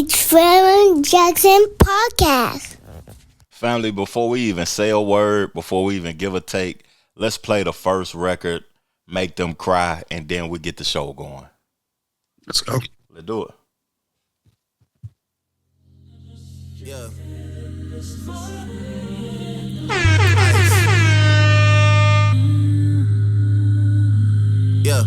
the Trevor Jackson Podcast. Family, before we even say a word, before we even give a take, let's play the first record, make them cry, and then we get the show going. Let's go. Let's do it. Yeah. Yeah.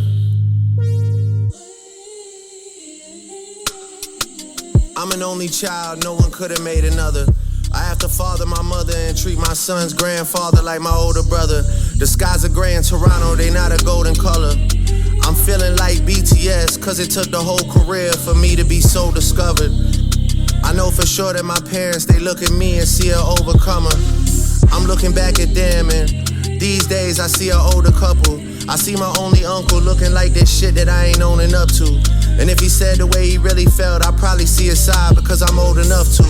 I'm an only child, no one could have made another. I have to father my mother and treat my son's grandfather like my older brother. The skies are gray in Toronto, they not a golden color. I'm feeling like BTS, cause it took the whole career for me to be so discovered. I know for sure that my parents, they look at me and see an overcomer. I'm looking back at them and these days I see an older couple. I see my only uncle looking like this shit that I ain't owning up to. And if he said the way he really felt, I'd probably see his side because I'm old enough to.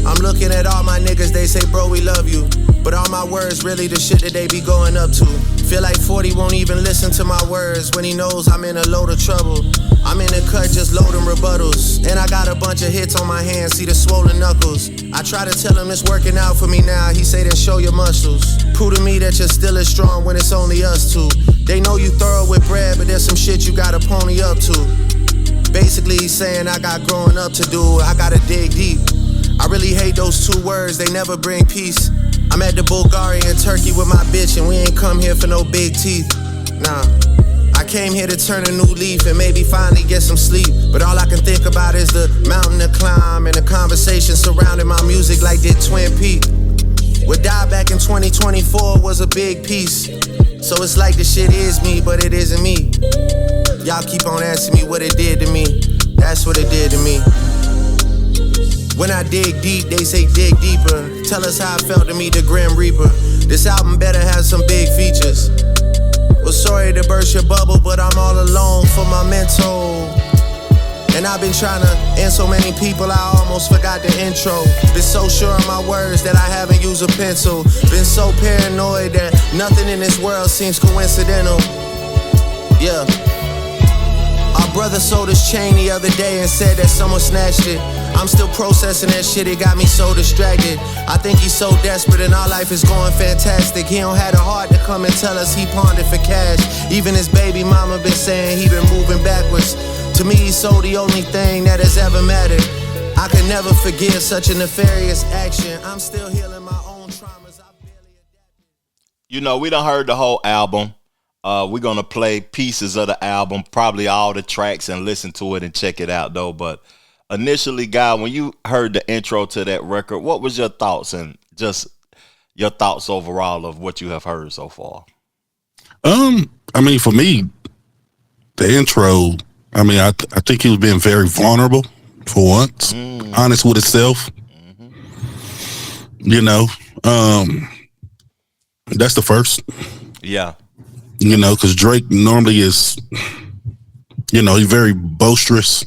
I'm looking at all my niggas, they say, bro, we love you. But all my words really the shit that they be going up to. Feel like 40 won't even listen to my words when he knows I'm in a load of trouble. I'm in the cut just loading rebuttals. And I got a bunch of hits on my hands, see the swollen knuckles. I try to tell him it's working out for me now, he say then show your muscles. Prove to me that you're still as strong when it's only us two. They know you thorough with bread, but there's some shit you gotta pony up to. Basically he's saying I got growing up to do, I gotta dig deep. I really hate those two words, they never bring peace. I'm at the Bulgaria and Turkey with my bitch and we ain't come here for no big teeth. Nah, I came here to turn a new leaf and maybe finally get some sleep. But all I can think about is the mountain to climb and the conversation surrounding my music like did Twin Peaks. What died back in 2024 was a big piece. So it's like the shit is me, but it isn't me. Y'all keep on asking me what it did to me. That's what it did to me. When I dig deep, they say dig deeper. Tell us how it felt to meet the Grim Reaper. This album better have some big features. Well, sorry to burst your bubble, but I'm all alone for my mental. And I've been trying to end so many people, I almost forgot the intro. Been so sure of my words that I haven't used a pencil. Been so paranoid that nothing in this world seems coincidental. Yeah. Our brother sold his chain the other day and said that someone snatched it. I'm still processing that shit, it got me so distracted. I think he's so desperate and our life is going fantastic. He don't have the heart to come and tell us he pawned it for cash. Even his baby mama been saying he been moving backwards. To me, he's so the only thing that has ever mattered. I can never forgive such a nefarious action. I'm still healing my own traumas. I barely adapted. You know, we done heard the whole album. We're going to play pieces of the album, probably all the tracks, and listen to it and check it out, though. But initially, Guy, when you heard the intro to that record, what was your thoughts and just your thoughts overall of what you have heard so far? I mean, for me, the intro, I mean, I think he was being very vulnerable for once, honest with himself. You know, that's the first. Yeah. You know, because Drake normally is, you know, he's very boisterous.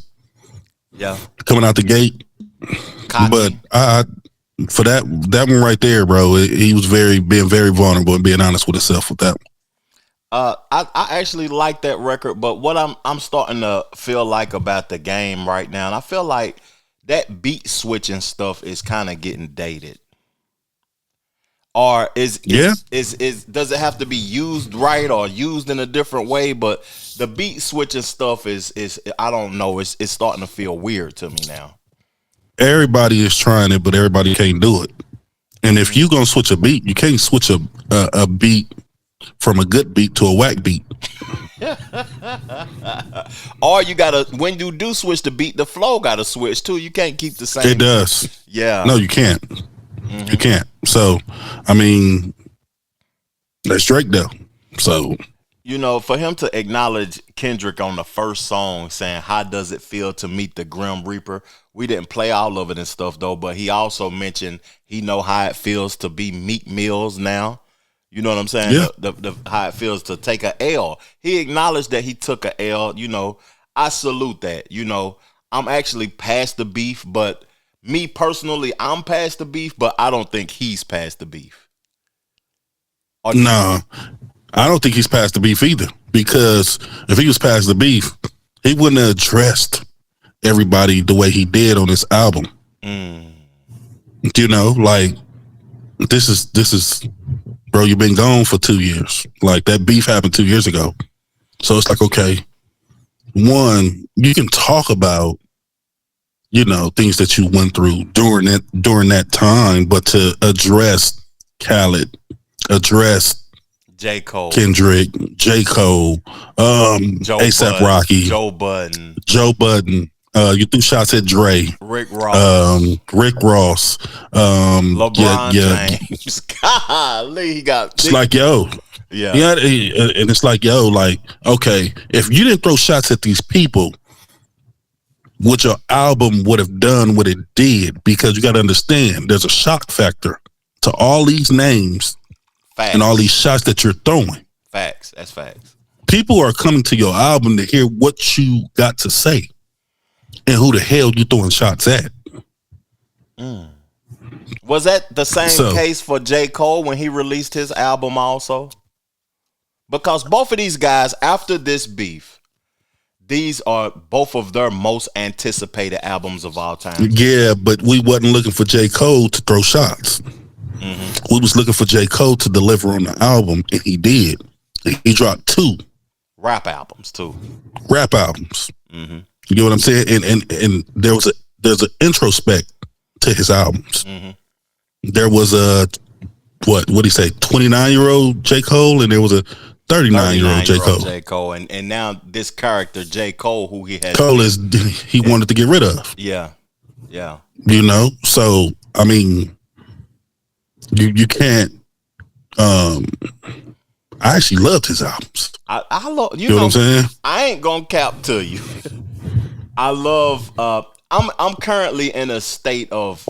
Yeah. Coming out the gate. Cocky. But for that one right there, bro, he was being very vulnerable and being honest with himself with that one. I actually like that record, but what I'm starting to feel like about the game right now, and I feel like that beat switching stuff is kind of getting dated. Or does it have to be used right or used in a different way? But the beat switching stuff is I don't know, it's starting to feel weird to me now. Everybody is trying it, but everybody can't do it. And if you gonna switch a beat, you can't switch a beat from a good beat to a whack beat. Or you gotta, when you do switch the beat, the flow gotta switch too. You can't keep the same. It does. Yeah. No, you can't. You can't. So, I mean, that's Drake though. So, you know, for him to acknowledge Kendrick on the first song saying, how does it feel to meet the Grim Reaper? We didn't play all of it and stuff though, but he also mentioned he know how it feels to be Meek Mills now. You know what I'm saying? Yeah. The how it feels to take a L. He acknowledged that he took a L. You know, I salute that. You know, I'm actually past the beef, but me personally, I'm past the beef, but I don't think he's past the beef. No, I don't think he's past the beef either. Because if he was past the beef, he wouldn't have addressed everybody the way he did on this album. You know, like this is, bro, you've been gone for 2 years. Like that beef happened 2 years ago. So it's like, okay, one, you can talk about, you know, things that you went through during that time, but to address Khaled, address J. Cole, Kendrick, J. Cole, A$AP Rocky, Joe Budden. You threw shots at Dre, Rick Ross, LeBron James. Golly, he got. It's like, yo, and it's like, yo, like, okay, if you didn't throw shots at these people, what your album would have done what it did, because you got to understand, there's a shock factor to all these names. Facts. And all these shots that you're throwing. Facts. That's facts. People are coming to your album to hear what you got to say and who the hell you throwing shots at. Was that the same case for J. Cole when he released his album also? Because both of these guys, after this beef, these are both of their most anticipated albums of all time. Yeah, but we wasn't looking for J. Cole to throw shots. We was looking for J. Cole to deliver on the album, and he did. He dropped 2 rap albums too. You know what I'm saying? And there's an introspect to his albums. There was a what do you say, 29-year-old J. Cole, and there was a 39-year-old J. Cole. And now this character J. Cole, who he wanted to get rid of. Yeah. You know, so I mean, you can't. I actually loved his albums. I love. You know what I'm saying? I ain't gonna cap to you. I love. I'm currently in a state of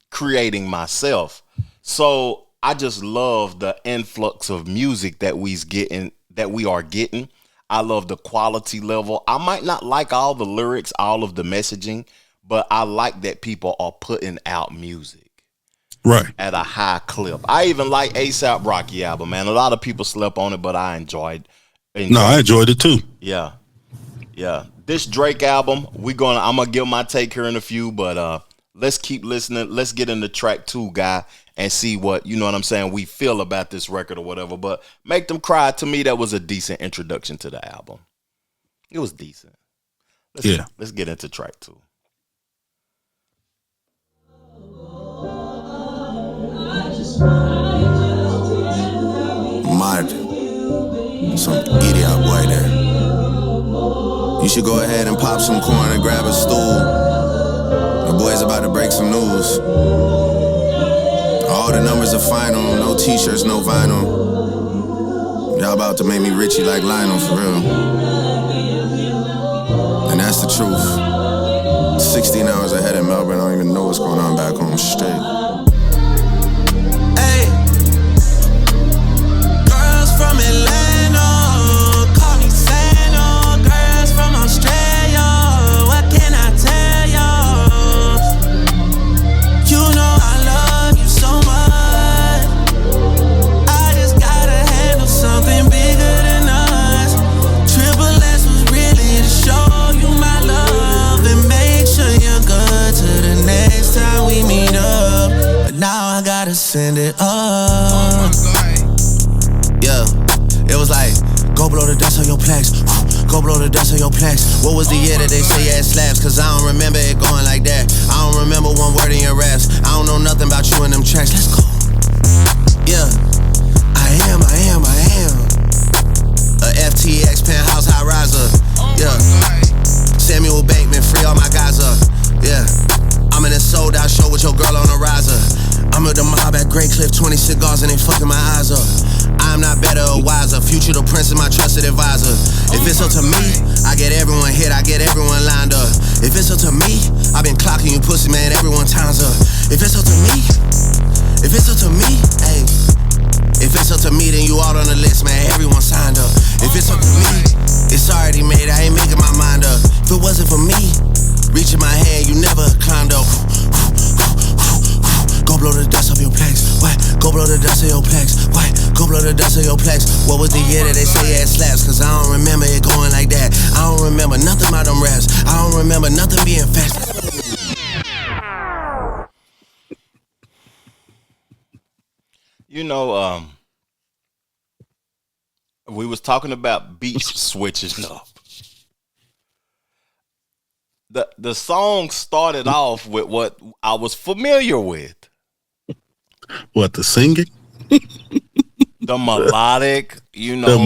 creating myself, so I just love the influx of music that we are getting. I love the quality level. I might not like all the lyrics, all of the messaging, but I like that people are putting out music. Right. At a high clip. I even like A$AP Rocky album, man. A lot of people slept on it, but I enjoyed I enjoyed it too. Yeah. This Drake album, I'm gonna give my take here in a few, but let's keep listening. Let's get into track 2, guy, and see what, you know what I'm saying, we feel about this record or whatever. But Make Them Cry, to me, that was a decent introduction to the album. It was decent. Let's get into track 2. Mad. Some idiot boy there. You should go ahead and pop some corn and grab a stool. The boy's about to break some news. All the numbers are final. No t-shirts, no vinyl. Y'all about to make me Richie like Lionel, for real. And that's the truth. 16 hours ahead in Melbourne. I don't even know what's going on back home straight. From Atlanta, call me Santa. Girls from Australia, what can I tell y'all? You know I love you so much. I just gotta handle something bigger than us. Triple S was really to show you my love and make sure you're good to the next time we meet up. But now I gotta send it up. Yeah, it was like, go blow the dust on your plaques. Go blow the dust on your plaques. What was the year that they say you had slaps? Cause I don't remember it going like that. I don't remember one word in your raps. I don't know nothing about you in them tracks. Let's go. Yeah, I am a FTX penthouse high riser. Yeah, Samuel Bankman, free all my guys up. Yeah, I'm in a sold out show with your girl on the riser. I'm at the mob at Great Cliff, 20 cigars and they fucking my eyes up. I'm not better or wiser. Future the prince is my trusted advisor. If it's up to me, I get everyone hit, I get everyone lined up. If it's up to me, I've been clocking you pussy, man, everyone time's up. If it's up to me, hey. If it's up to me, then you all on the list, man, everyone signed up. If it's up to me, it's already made, I ain't making my mind up. If it wasn't for me, reaching my hand, you never climbed up. Go blow the dust off your plaques. What? Go blow the dust of your plaques. What? Go blow the dust of your plaques. What was the year that they say it slaps? Cause I don't remember it going like that. I don't remember nothing about them raps. I don't remember nothing being fast. You know, we was talking about beats switching up. The song started off with what I was familiar with. What, the singing? The melodic, you know.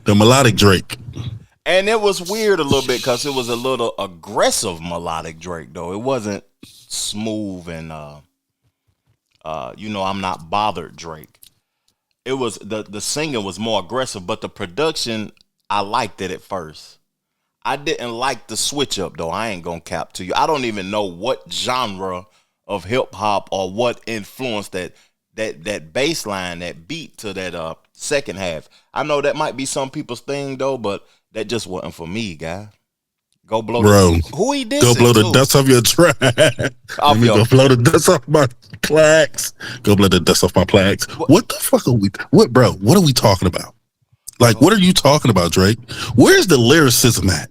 The melodic Drake. And it was weird a little bit because it was a little aggressive melodic Drake, though. It wasn't smooth and, I'm not bothered Drake. It was, the singing was more aggressive, but the production, I liked it at first. I didn't like the switch up, though. I ain't gonna cap to you. I don't even know what genre of hip hop or what influenced that bass line, that beat to that second half. I know that might be some people's thing, though, but that just wasn't for me, guy. Go blow who he did. Go blow the dust off your track. Go blow the dust off my plaques. Go blow the dust off my plaques. What the fuck are we? What are we talking about? Like, what are you talking about, Drake? Where's the lyricism at?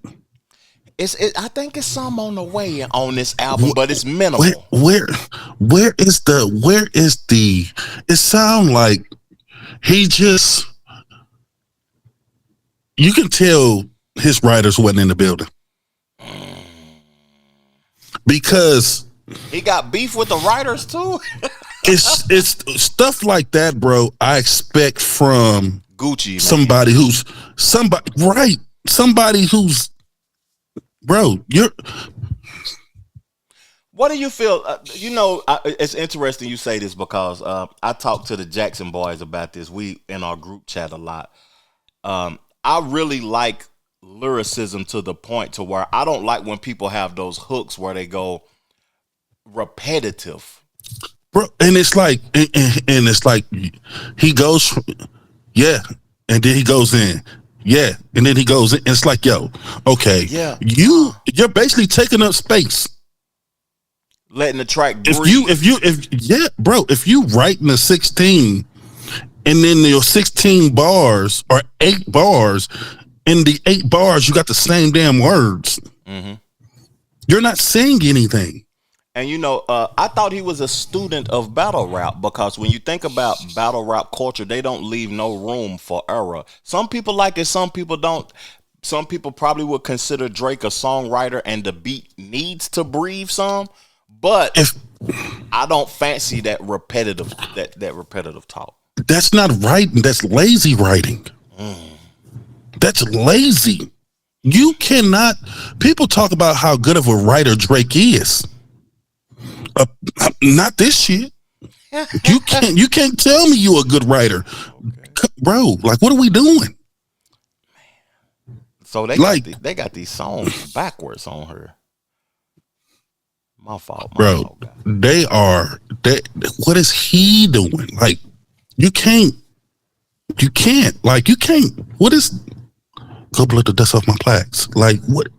I think it's some on the way on this album, but it's minimal. Where is the? It sounds like he just. You can tell his writers wasn't in the building because he got beef with the writers too. it's stuff like that, bro. I expect from Gucci, man. Somebody who's bro, what do you feel? It's interesting you say this because I talked to the Jackson boys about this. We in our group chat a lot. I really like lyricism to the point to where I don't like when people have those hooks where they go repetitive. Bro, and it's like he goes yeah, and then he goes in. Yeah, and then he goes in. It's like, yo, okay, yeah, you're basically taking up space, letting the track breathe. If you write in a 16, and then your 16 bars are 8 bars, in the 8 bars you got the same damn words. Mm-hmm. You're not saying anything. And I thought he was a student of battle rap because when you think about battle rap culture, they don't leave no room for error. Some people like it, some people don't. Some people probably would consider Drake a songwriter and the beat needs to breathe some, but I don't fancy that repetitive talk. That's not writing. That's lazy writing. That's lazy. You cannot. People talk about how good of a writer Drake is. Not this shit. You can't tell me you're a good writer, bro. Like, what are we doing? So they got these songs backwards on her. My fault, bro. They are. What is he doing? Like, you can't. What is? Go blow the dust off my plaques. Like, what?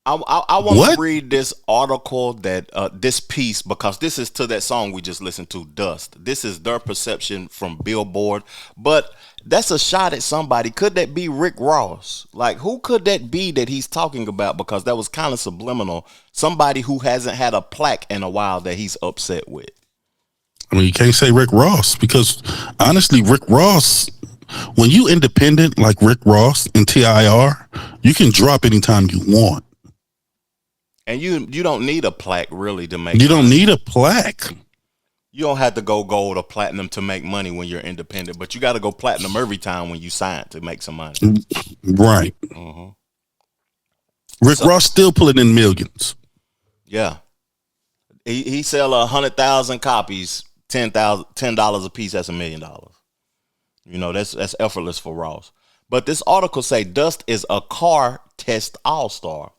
I want to read this article this piece because this is to that song we just listened to, Dust. This is their perception from Billboard, but that's a shot at somebody. Could that be Rick Ross? Like, who could that be that he's talking about? Because that was kind of subliminal. Somebody who hasn't had a plaque in a while that he's upset with. I mean, you can't say Rick Ross because honestly, Rick Ross, when you independent like Rick Ross and TIR, you can drop anytime you want. And you don't need a plaque really to make money. You don't need a plaque. You don't have to go gold or platinum to make money when you're independent, but you got to go platinum every time when you sign to make some money. Right. Mm-hmm. Rick Ross still pulling in millions. Yeah. He sell 100,000 copies, $10 a piece. That's $1 million. That's effortless for Ross. But this article say Dust is a car test all-star.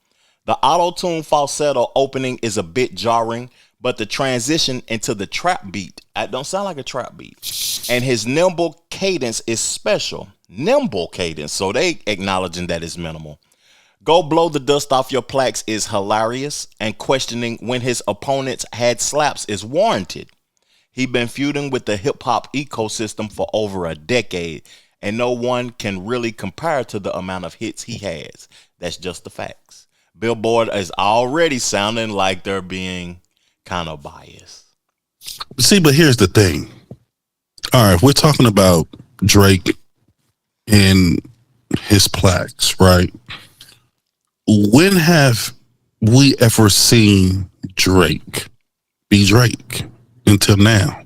The auto-tune falsetto opening is a bit jarring, but the transition into the trap beat, it don't sound like a trap beat, and his nimble cadence is special. Nimble cadence, so they acknowledging that it's minimal. Go blow the dust off your plaques is hilarious, and questioning when his opponents had slaps is warranted. He been feuding with the hip-hop ecosystem for over a decade, and no one can really compare to the amount of hits he has. That's just the facts. Billboard is already sounding like they're being kind of biased. See, but here's the thing. All right, we're talking about Drake and his plaques, right? When have we ever seen Drake be Drake until now?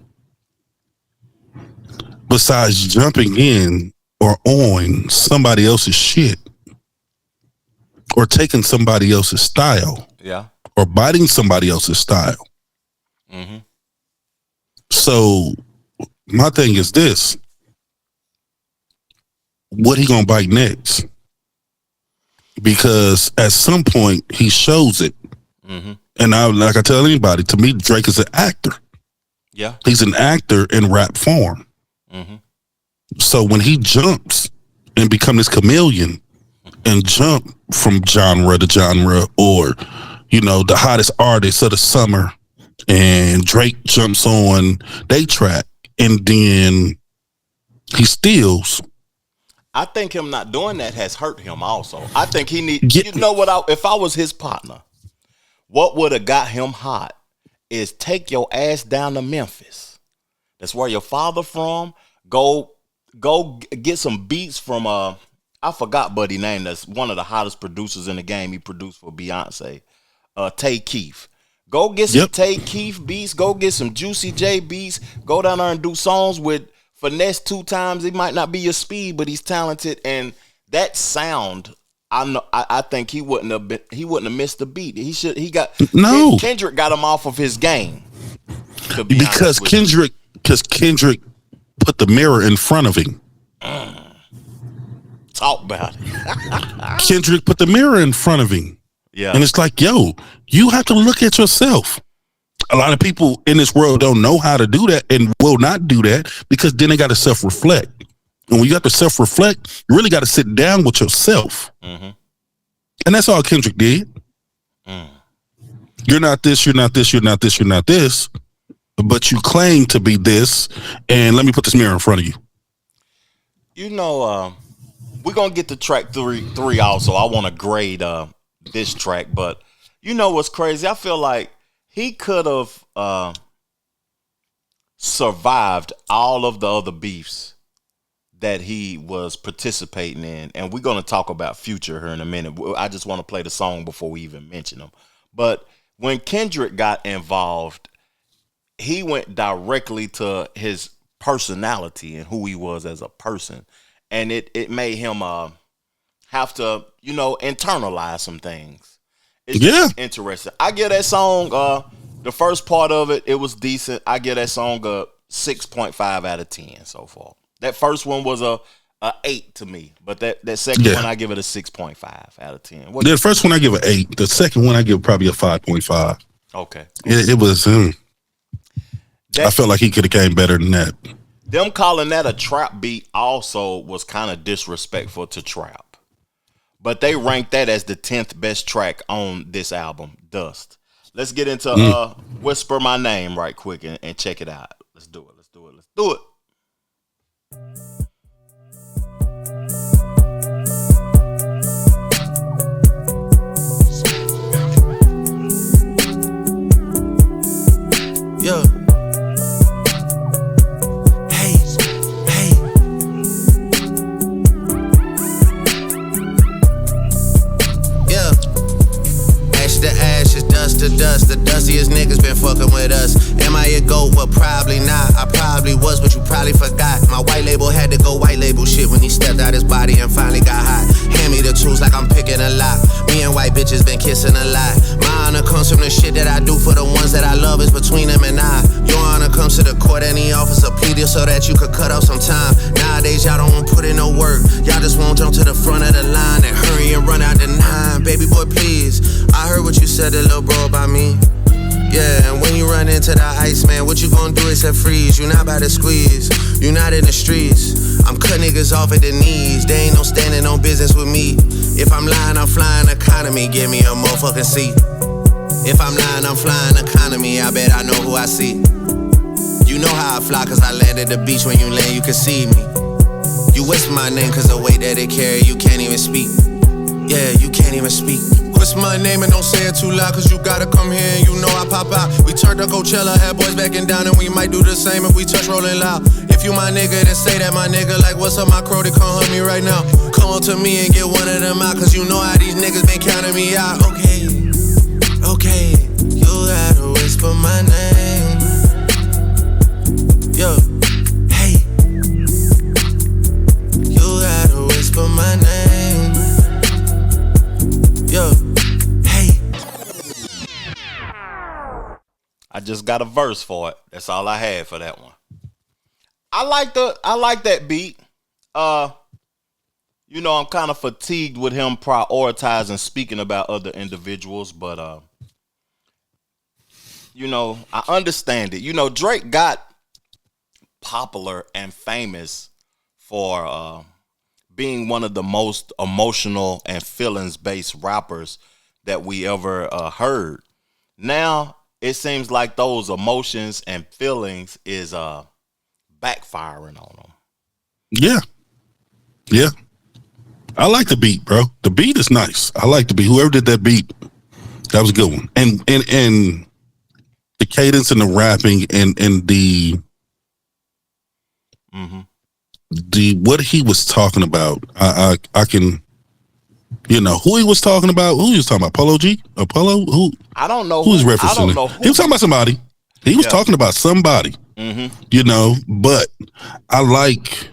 Besides jumping in or on somebody else's shit or taking somebody else's style, Yeah. or biting somebody else's style. Mm-hmm. So my thing is this: what he gonna bite next? Because at some point he shows it, and like I tell anybody, to me, Drake is an actor. Yeah. He's an actor in rap form. So when he jumps and become this chameleon and jump from genre to genre, or the hottest artist of the summer, and Drake jumps on they track and then he steals. I think him not doing that has hurt him also. I think he need, you know what, if I was his partner, what would have got him hot is take your ass down to Memphis. That's where your father from. Go get some beats from, I forgot buddy name, that's one of the hottest producers in the game. He produced for Beyonce, Tay Keith. Go get some Tay Keith beats. Go get some Juicy J beats. Go down there and do songs with Finesse 2 times. He might not be your speed, but he's talented. And that sound, I think he wouldn't have missed the beat. Kendrick got him off of his game. Because Kendrick put the mirror in front of him. Talk about it. Kendrick put the mirror in front of him. Yeah. And it's like, yo, you have to look at yourself. A lot of people in this world don't know how to do that and will not do that because then they got to self-reflect. And when you got to self-reflect, you really got to sit down with yourself. And that's all Kendrick did. You're not this, you're not this, you're not this, you're not this, but you claim to be this, and let me put this mirror in front of you. We're going to get to track three also. I want to grade this track, but you know what's crazy? I feel like he could have survived all of the other beefs that he was participating in, and we're going to talk about Future here in a minute. I just want to play the song before we even mention them. But when Kendrick got involved, he went directly to his personality and who he was as a person, and it made him have to internalize some things. It's just interesting. I give that song the first part of it was decent. I give that song a 6.5 out of 10 so far. That first one was a 8 to me, but that second one I give it a 6.5 out of 10. The first one I give an 8. The second one I give probably a 5.5. Okay. It was I felt like he could have came better than that. Them calling that a trap beat also was kind of disrespectful to trap. But they ranked that as the 10th best track on this album, Dust. Let's get into Whisper My Name right quick and check it out. Let's do it. Yeah. To dust, the dustiest niggas been fucking with us. Am I a GOAT? Well, probably not. I probably was, but you probably forgot. My white label had to go white label shit when he stepped out his body and finally got hot. Hand me the tools like I'm picking a lock. Me and white bitches been kissing a lot. My honor comes from the shit that I do for the ones that I love. Is between them and I. Your honor comes to the court and the office of pleader so that you could cut off some time. Nowadays y'all don't want to put in no work. Y'all just won't jump to the front of the line and hurry and run out the 9. Baby boy, please. I heard what you said to little bro about me. Yeah, and when you run into the ICEMAN, what you gonna do except freeze? You not about to squeeze, you not in the streets. I'm cut niggas off at the knees. They ain't no standing on business with me. If I'm lying, I'm flying economy. Give me a motherfucking seat. If I'm lying, I'm flying economy. I bet I know who I see. You You know how I fly, cause I landed the beach. When you land, you can see me. You whisper my name, cause the weight that it carry, you can't even speak. Yeah, you can't even speak. Whisper my name and don't say it too loud, cause you gotta come here and you know I pop out. We turned to Coachella, had boys backing down, and we might do the same if we touch rolling loud. If you my nigga, then say that my nigga. Like, what's up, my crow, they come hug me right now. Come on to me and get one of them out, cause you know how these niggas been counting me out. Okay, you gotta whisper my name. Yo, hey, you gotta whisper my name. Yo, hey. I just got a verse for it. That's all I had for that one. I like that beat. You know, I'm kind of fatigued with him prioritizing speaking about other individuals, but you know, I understand it. You know, Drake got popular and famous for being one of the most emotional and feelings-based rappers that we ever heard. Now, it seems like those emotions and feelings is backfiring on them. Yeah. I like the beat, bro. The beat is nice. I like the beat. Whoever did that beat, that was a good one. And the cadence and the rapping and the what he was talking about, I can, you know, who he was talking about. Who he was talking about? Apollo G? Apollo? Who? I don't know. Who was referencing? I don't know who. He was talking about somebody. He was talking about somebody. You know, but I like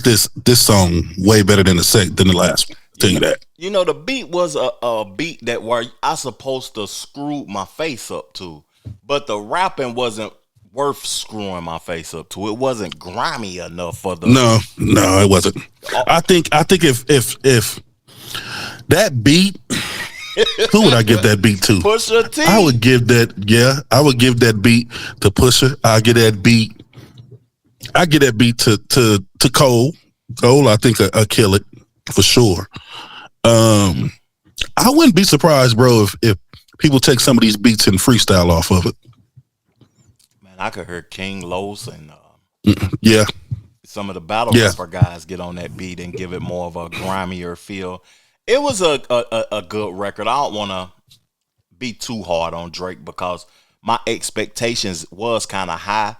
this song way better than the last one. I'll tell you that. You know, the beat was a beat that where I supposed to screw my face up to, but the rapping wasn't worth screwing my face up to. It wasn't grimy enough for the. No, it wasn't. I think if that beat, who would I give that beat to? Pusha T. I would give that beat to Pusha. I get that beat to Cole. Cole, I think I kill it for sure. I wouldn't be surprised, bro, if people take some of these beats and freestyle off of it. Man, I could hear King Los and some of the battle rapper guys get on that beat and give it more of a grimier feel. It was a good record. I don't want to be too hard on Drake because my expectations was kind of high.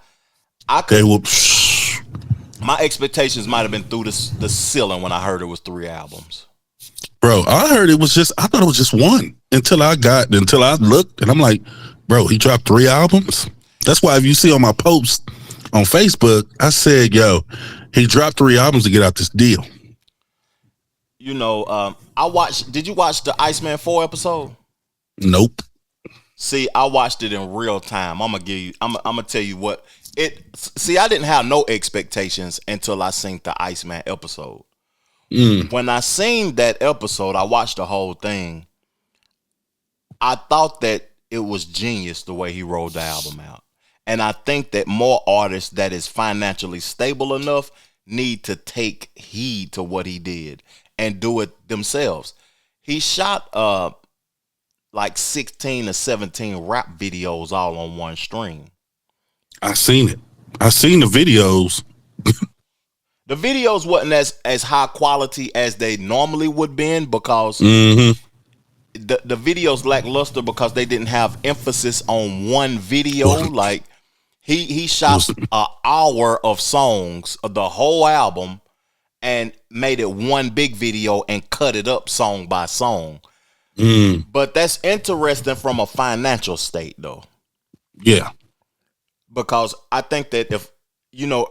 My expectations might have been through the ceiling when I heard it was 3 albums. Bro, I thought it was just one until I looked and I'm like, bro, he dropped 3 albums. That's why if you see on my post on Facebook, I said, yo, he dropped 3 albums to get out this deal. You know, did you watch the ICEMAN 4 episode? Nope. See, I watched it in real time. I'm gonna tell you what I didn't have no expectations until I seen the ICEMAN episode. When I seen that episode, I watched the whole thing. I thought that it was genius the way he rolled the album out. And I think that more artists that is financially stable enough need to take heed to what he did and do it themselves. He shot like 16 or 17 rap videos all on one stream. I seen it. I seen the videos. The videos wasn't as high quality as they normally would been because the videos lackluster because they didn't have emphasis on one video. Like he shot an hour of songs of the whole album and made it one big video and cut it up song by song. But that's interesting from a financial state though. Yeah. Because I think that if, you know,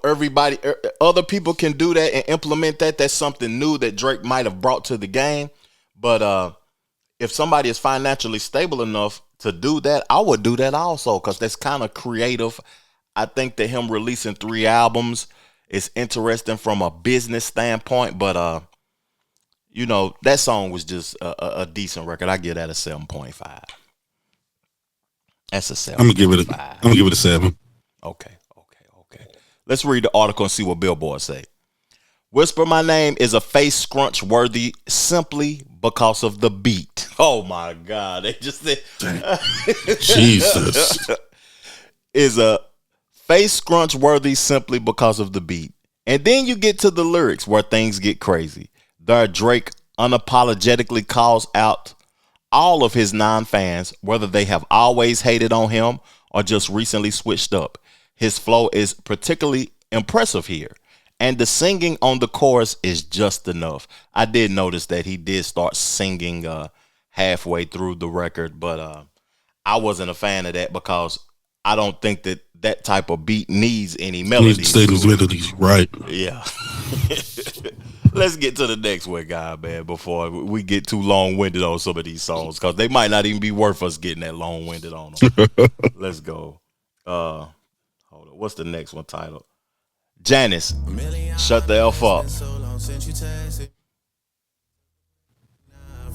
other people can do that and implement that, that's something new that Drake might have brought to the game. But if somebody is financially stable enough to do that, I would do that also because that's kind of creative. I think that him releasing 3 albums is interesting from a business standpoint. But, you know, that song was just a decent record. I give that a 7.5. That's a 7. I'm gonna give it a 7. Okay. Let's read the article and see what Billboard say. Whisper My Name is a face scrunch worthy simply because of the beat. Oh my God. They just said Jesus. is a face scrunch worthy simply because of the beat. And then you get to the lyrics where things get crazy. There, Drake unapologetically calls out all of his non-fans, whether they have always hated on him or just recently switched up. His flow is particularly impressive here, and the singing on the chorus is just enough. I did notice that he did start singing halfway through the record, but I wasn't a fan of that because I don't think that type of beat needs any melodies. Melodies, right? Yeah. Let's get to the next one, guy, man, before we get too long-winded on some of these songs, because they might not even be worth us getting that long-winded on them. Let's go. Hold on. What's the next one titled? Janice, shut the F up. I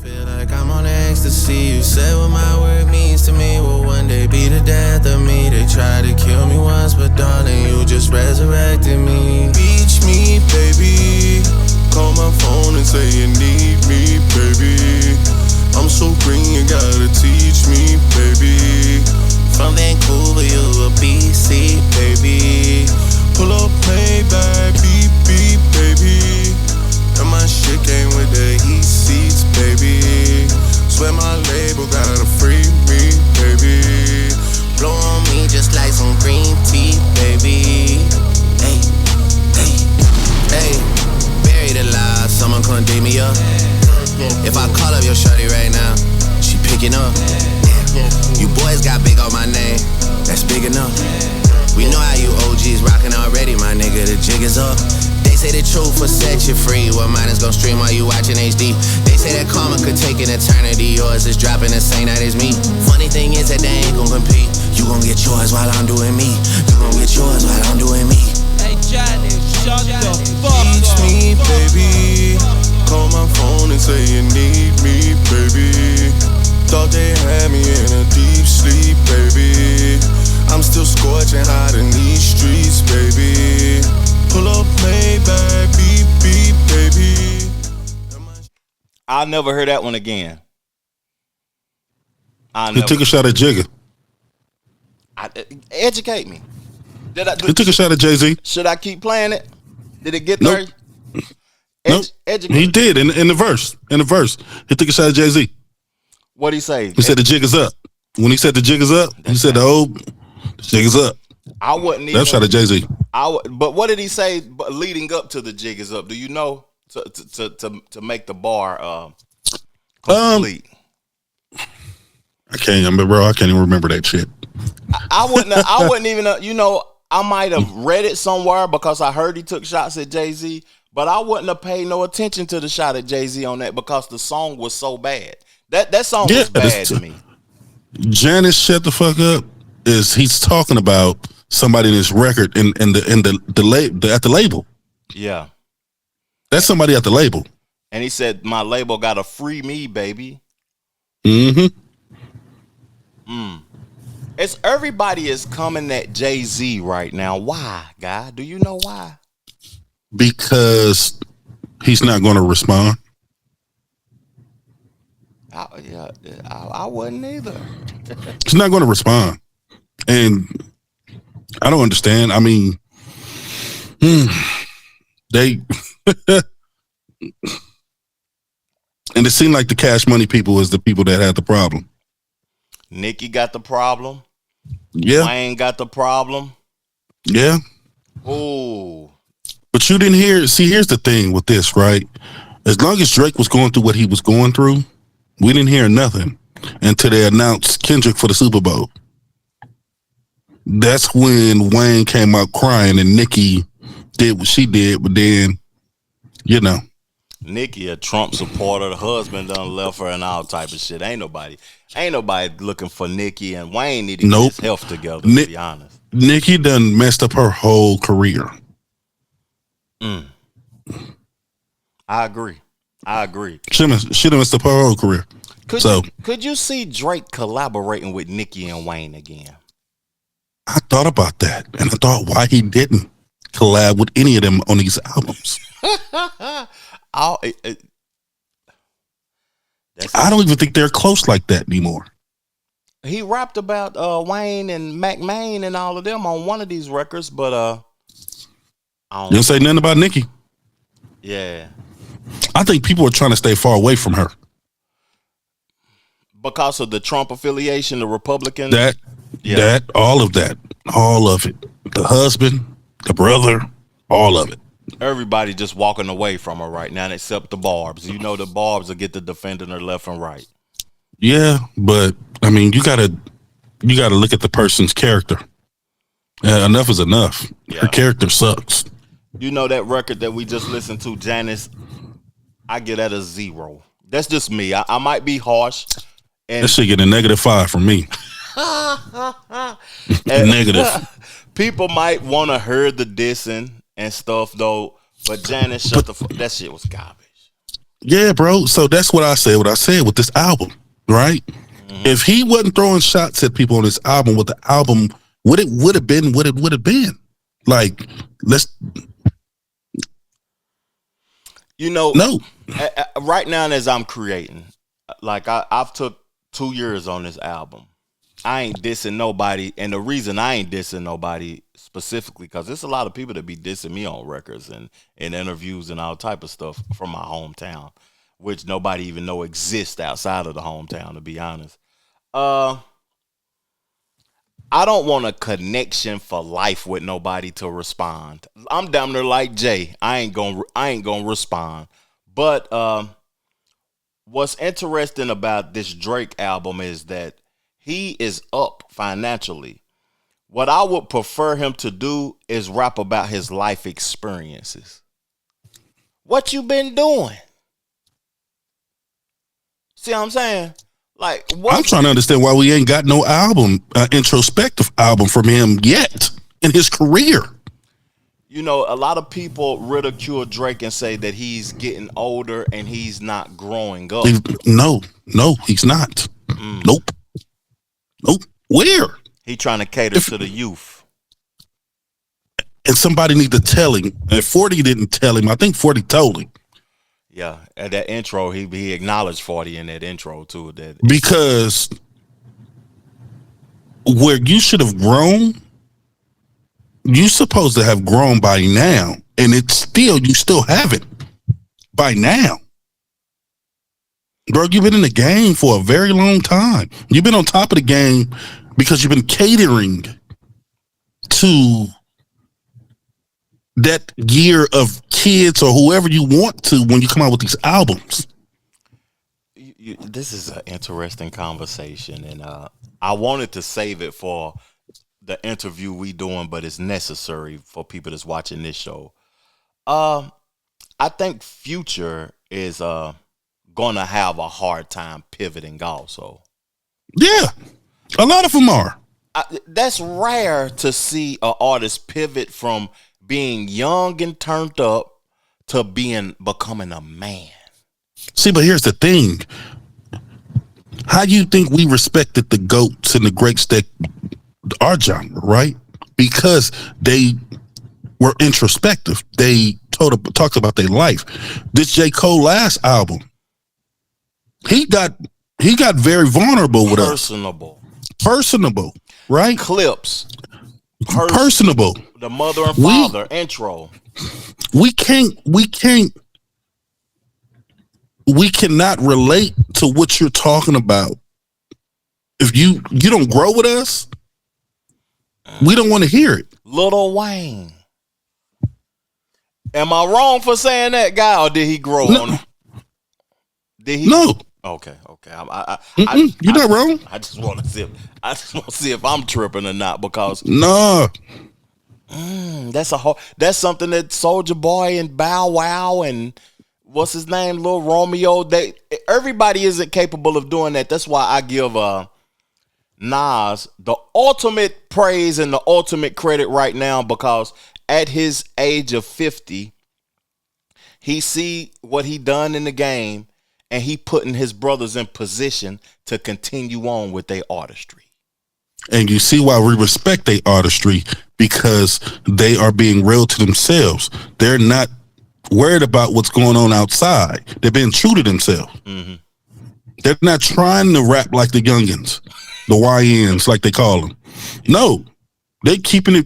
feel like I'm on ecstasy. You said what my work means to me will one day be the death of me. They tried to kill me once, but darling, you just resurrected me. Reach me, baby. Call my phone and say you need me, baby. I'm so green, you gotta teach me, baby. From Vancouver, you a BC, baby. Pull up, play back, beep, beep, baby. And my shit came with the heat seats, baby. Swear my label gotta free me, baby. Blow on me just like some green tea, baby. Hey, hey, hey. Buried alive, someone come dig me up. If I call up your shorty right now, she picking up. You boys got big on my name, that's big enough. We know how you OGs rockin' already, my nigga, the jig is up. They say the truth will set you free. Well, mine is gon' stream while you watching HD. They say that karma could take an eternity. Yours is dropping the same night as me. Funny thing is that they ain't gon' compete. You gon' get yours while I'm doing me. You gon' get yours while I'm doing me. Hey, Johnny, shut the fuck up. Teach me, baby. Call my phone and say you need me, baby. Thought they had me in a deep sleep, baby. I'm still scorching hot in these streets, baby. Pull up, Maybach, beep, beep, baby. I'll never hear that one again. He took a shot at Jigga. Educate me. He took a shot at Jay-Z. Should I keep playing it? Did it get there? Nope. He did in the verse. In the verse, he took a shot at Jay-Z. What'd he say? He said the jig is up. When he said the jig is up, he said the jig is up. I wouldn't even. That shot at Jay-Z. But what did he say leading up to the jig is up? Do you know to make the bar complete? I can't remember, bro. I can't even remember that shit. I wouldn't even. I might have read it somewhere because I heard he took shots at Jay-Z, but I wouldn't have paid no attention to the shot at Jay-Z on that because the song was so bad. That song was bad to me. Janice, shut the fuck up. He's talking about somebody in his record at the label. Yeah, that's somebody at the label. And he said, "My label got to free me, baby." It's everybody is coming at Jay-Z right now. Why, guy? Do you know why? Because he's not going to respond. I wouldn't either. He's not going to respond. And I don't understand. I mean, they and it seemed like the Cash Money people is the people that had the problem. Nicki got the problem. Yeah. Wayne got the problem. Yeah. Ooh. But you didn't hear. See, here's the thing with this, right? As long as Drake was going through what he was going through, we didn't hear nothing until they announced Kendrick for the Super Bowl. That's when Wayne came out crying and Nicki did what she did, but then, Nicki, a Trump supporter, the husband done left her and all type of shit. Ain't nobody looking for Nicki, and Wayne need to get his health together, to be honest. Nicki done messed up her whole career. I agree. She done messed up her whole career. Could you see Drake collaborating with Nicki and Wayne again? I thought about that, and I thought why he didn't collab with any of them on these albums. I don't even think they're close like that anymore. He rapped about Wayne and Mac Main and all of them on one of these records, but I You don't say nothing about Nicki. Yeah. I think people are trying to stay far away from her. Because of the Trump affiliation, the Republicans. All of it. The husband, the brother, all of it. Everybody just walking away from her right now, except the Barbs. You know the Barbs will get to defending her left and right. Yeah, but I mean, you gotta look at the person's character. Enough is enough. Yeah. Her character sucks. You know that record that we just listened to, Janice, I get at a 0. That's just me. I might be harsh. And that shit get a -5 from me. Negative. People might want to hear the dissing and stuff though, but Janice, that shit was garbage. Yeah, bro. So that's what I said. What I said with this album, right? Mm-hmm. If he wasn't throwing shots at people on this album, what the album would have been? Like, no. Right now, as I'm creating, like I've took 2 years on this album. I ain't dissing nobody, and the reason I ain't dissing nobody specifically because there's a lot of people that be dissing me on records and in interviews and all type of stuff from my hometown, which nobody even know exists outside of the hometown, to be honest. I don't want a connection for life with nobody to respond. I'm down there like Jay. I ain't gonna respond. But what's interesting about this Drake album is that he is up financially. What I would prefer him to do is rap about his life experiences. What you been doing? See what I'm saying? Like, I'm trying to understand why we ain't got no album, introspective album from him yet in his career. You know, a lot of people ridicule Drake and say that he's getting older and he's not growing up. No, he's not. Nope. Where? He trying to cater to the youth. And somebody need to tell him. And 40 didn't tell him. I think 40 told him. Yeah, at that intro, he acknowledged 40 in that intro too. Because where you should have grown, you supposed to have grown by now, and you still haven't by now. Bro, you've been in the game for a very long time. You've been on top of the game because you've been catering to that gear of kids or whoever you want to when you come out with these albums. This is an interesting conversation, and I wanted to save it for the interview we doing, but it's necessary for people that's watching this show. I think Future is gonna have a hard time pivoting also. Yeah, a lot of them are. That's rare to see an artist pivot from being young and turned up to becoming a man. See, but here's the thing. How do you think we respected the GOATs and the greats that our genre, right? Because they were introspective. They talked about their life. This J. Cole last album, he got very vulnerable with us. Personable, right? Clips. Personable. The mother and father intro. We cannot relate to what you're talking about. If you don't grow with us, we don't want to hear it. Lil Wayne. Am I wrong for saying that, guy, or did he grow on him? Did he? No. Okay. You're not wrong. I just want to see if I'm tripping or not, because no. That's something that Soulja Boy and Bow Wow and what's his name, Lil Romeo, everybody isn't capable of doing that. That's why I give Nas the ultimate praise and the ultimate credit right now, because at his age of 50, he see what he done in the game, and he putting his brothers in position to continue on with their artistry. And you see why we respect their artistry, because they are being real to themselves. They're not worried about what's going on outside. They're being true to themselves. Mm-hmm. They're not trying to rap like the youngins. The YNs, like they call them. No, they keeping it.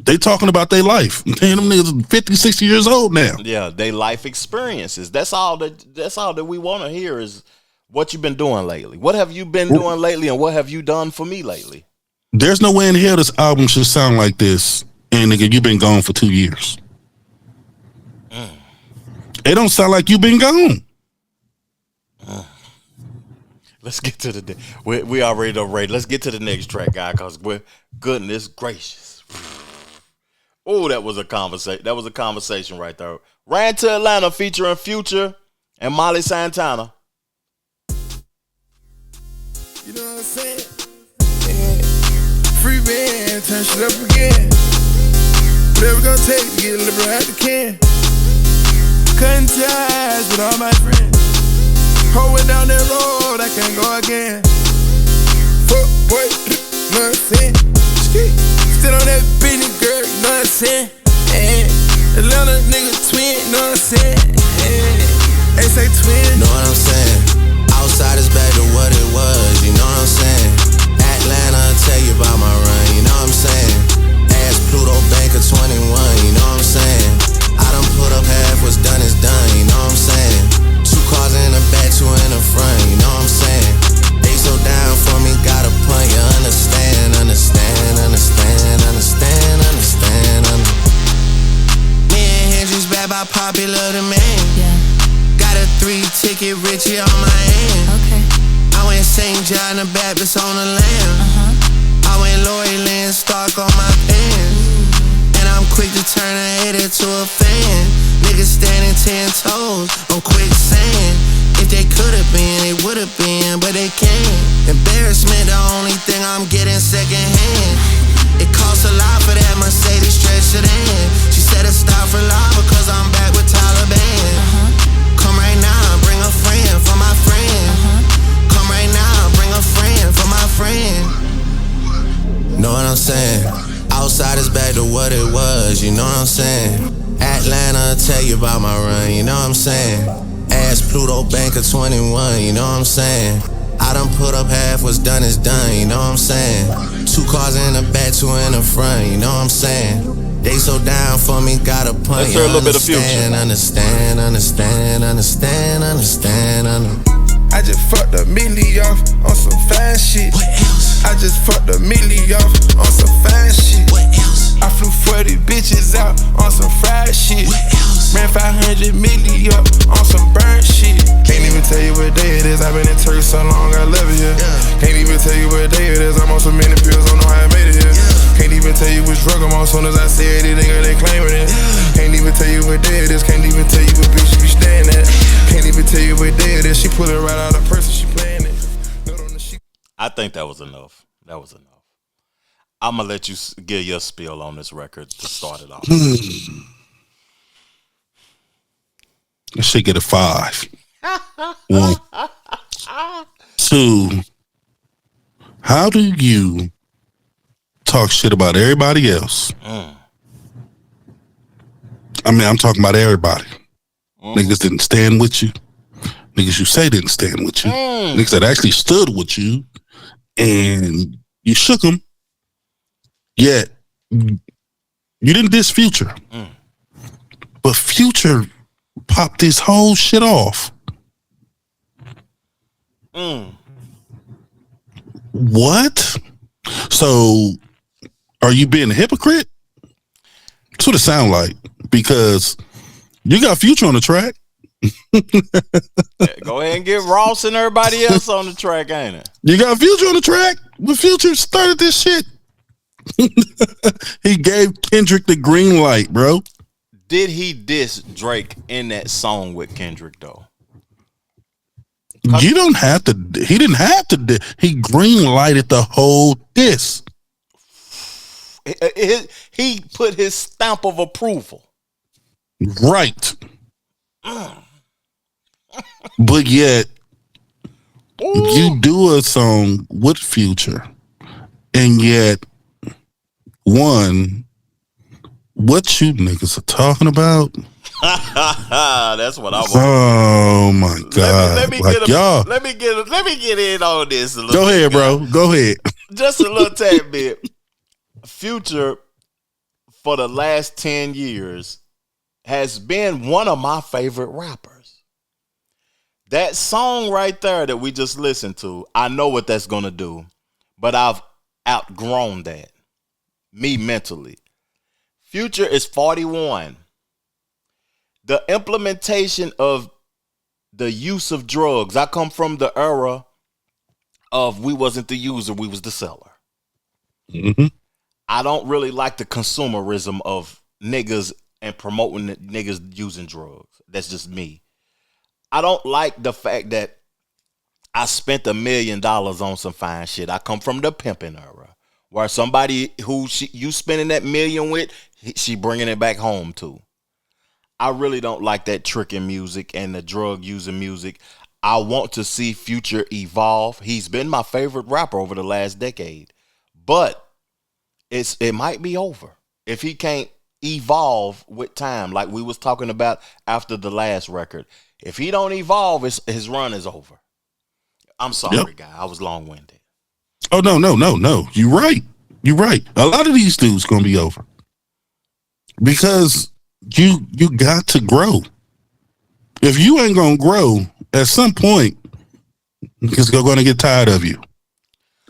They talking about their life. Man, them niggas 50, 60 years old now. Yeah, they life experiences. That's all that we want to hear is what you've been doing lately. What have you been doing lately, and what have you done for me lately? There's no way in hell this album should sound like this. And nigga, you've been gone for 2 years. It don't sound like you've been gone. Let's get to the we already done rated. Let's get to the next track, guy, because we're goodness gracious. Oh, that was a conversation. That was a conversation right there. Ran to Atlanta featuring Future and Molly Santana. You know what I'm saying? Yeah. Free band, turn shit up again. Whatever gonna take to get a liberal out the can. Cutting ties with all my friends. Holding down that road, I can't go again. Fuck boy, know what I'm saying? Still on that business, girl, you know what I'm saying? Yeah. Atlanta nigga twin, you know what I'm saying? Yeah. They say twin. Know what I'm saying? Outside is back to what it was, you know what I'm saying? Atlanta, I'll tell you about my run, you know what I'm saying? Ask Pluto Banker 21, you know what I'm saying? I done put up half, what's done is done, you know what I'm saying? 2 cars in the back, 2 in the front, you know what I'm saying? They so down for me, got a punt, you understand, understand, understand, understand, understand, Me and Hendrix back by popular demand. Yeah. Got a 3-ticket Richie on my hand. Okay. I went St. John the Baptist on the lamb. I went Lori Lynn Stark on my pants. And I'm quick to turn a hater to a fan. Niggas standing 10 toes on quicksand. If they could've been, they would've been, but they can't. Embarrassment, the only thing I'm getting secondhand. It costs a lot for that Mercedes stretch sedan. She said to stop for life because I'm back with Taliban. Come right now, bring a friend for my friend. Come right now, bring a friend for my friend. Know what I'm saying? Outside is back to what it was, you know what I'm saying? Atlanta, I'll tell you about my run, you know what I'm saying? Ask Pluto Banker 21, you know what I'm saying? I done put up half, what's done is done, you know what I'm saying? 2 cars in the back, 2 in the front, you know what I'm saying? They so down for me, got a punt. Let's hear a little bit of Future. Understand, understand, understand, understand, I just fucked a milli off on some fine shit. What else? I just fucked a milli off on some fine shit. What else? I flew 40 bitches out on some fried shit. What else? Ran 500 milli up on some burnt shit. Can't even tell you what day it is. I've been in Turkey so long, I love it here. Yeah. Can't even tell you what day it is. I'm on so many pills, don't know how I made it here. Yeah. Can't even tell you which drug I'm on. Soon as I say it, they nigga they claiming it. Yeah. Can't even tell you what day it is. Can't even tell you what bitch you be staying at. Can't even tell you what day it is. She pull it right out of her purse and she playing it. I think that was enough. That was enough. I'm gonna let you give your spiel on this record to start it off. I should get a 5. 1, 2. How do you talk shit about everybody else? I mean, I'm talking about everybody. Niggas didn't stand with you. Niggas you say didn't stand with you. Niggas that actually stood with you, and you shook them. Yet you didn't diss Future, but Future popped this whole shit off. What? So, are you being a hypocrite? That's what it sounds like, because you got Future on the track. Go ahead and get Ross and everybody else on the track, ain't it? You got Future on the track. When Future started this shit, he gave Kendrick the green light, bro. Did he diss Drake in that song with Kendrick, though? You don't have to. He didn't have to. He green lighted the whole diss. He put his stamp of approval. Right. But yet, you do a song with Future, and yet, one, what you niggas are talking about That's what I want. Oh my God! Let me get in on this a little Go bit, ahead, bro. Go ahead. Just a little tad bit. Future, for the last 10 years, has been one of my favorite rappers. That song right there that we just listened to, I know what that's going to do, but I've outgrown that. Me mentally. Future is 41. The implementation of the use of drugs. I come from the era of we wasn't the user, we was the seller. Mm-hmm. I don't really like the consumerism of niggas and promoting niggas using drugs. That's just me. I don't like the fact that I spent $1 million on some fine shit. I come from the pimping era, where somebody who you spending that million with, she bringing it back home to. I really don't like that tricking music and the drug using music. I want to see Future evolve. He's been my favorite rapper over the last decade, but it might be over if he can't evolve with time, like we was talking about after the last record. If he don't evolve, his run is over. I'm sorry, guy. I was long-winded. Oh, no. You're right. A lot of these dudes gonna be over because you got to grow. If you ain't gonna grow, at some point, because they're gonna get tired of you.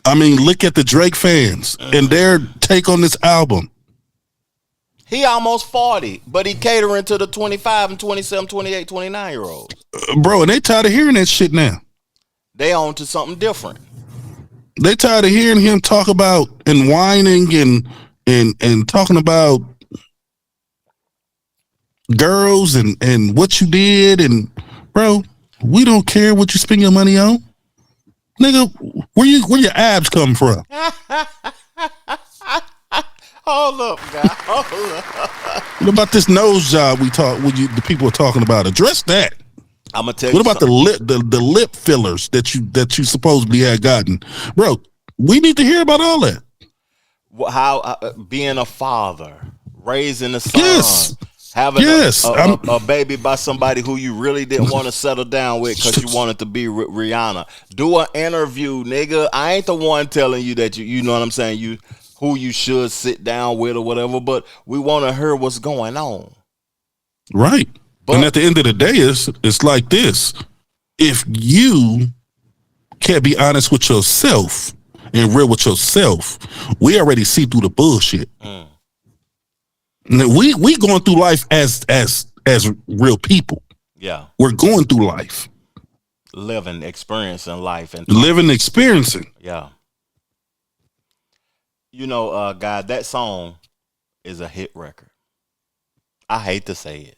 I mean, look at the Drake fans and their take on this album. He almost 40, but he catering to the 25 and 27, 28, 29-year-olds. Bro, and they tired of hearing that shit now. They on to something different. They tired of hearing him talk about and whining and talking about girls and what you did. And, bro, we don't care what you spend your money on. Nigga, where your abs come from? Hold up, guy. Hold up. What about this nose job the people are talking about? Address that. I'm gonna tell you. What about the lip fillers that you supposedly had gotten, bro? We need to hear about all that. How being a father, raising a son, Yes. having Yes. a baby by somebody who you really didn't want to settle down with because you wanted to be Rihanna. Do an interview, nigga. I ain't the one telling you that you know what I'm saying. Who you should sit down with or whatever, but we want to hear what's going on. Right. But, and at the end of the day, it's like this. If you can't be honest with yourself and real with yourself, we already see through the bullshit. Now, we going through life as real people. Yeah. We're going through life. Living, experiencing life. And living, experiencing. Yeah. You know, God, that song is a hit record. I hate to say it.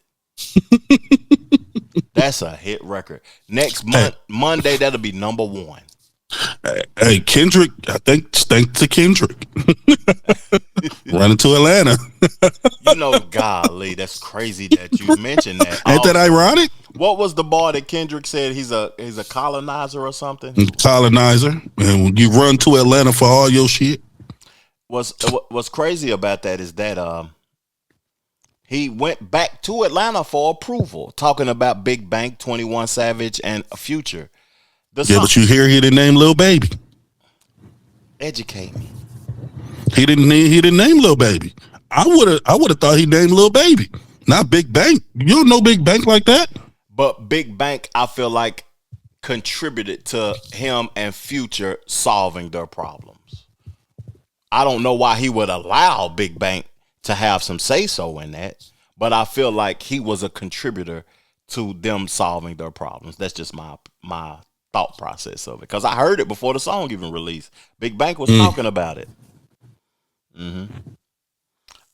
That's a hit record. Next month, Monday, that'll be number 1. Hey, Kendrick, I think thanks to Kendrick. Running to Atlanta. You know, golly, that's crazy that you mentioned that. Ain't that ironic? What was the bar that Kendrick said he's a colonizer or something? Colonizer. And you run to Atlanta for all your shit. What's crazy about that is that he went back to Atlanta for approval, talking about Big Bank, 21 Savage, and Future. But you hear he didn't name Lil Baby. Educate me. He didn't name Lil Baby. I would have thought he named Lil Baby, not Big Bank. You don't know Big Bank like that. But Big Bank, I feel like, contributed to him and Future solving their problems. I don't know why he would allow Big Bank to have some say-so in that, but I feel like he was a contributor to them solving their problems. That's just my thought process of it, because I heard it before the song even released. Big Bank was talking about it.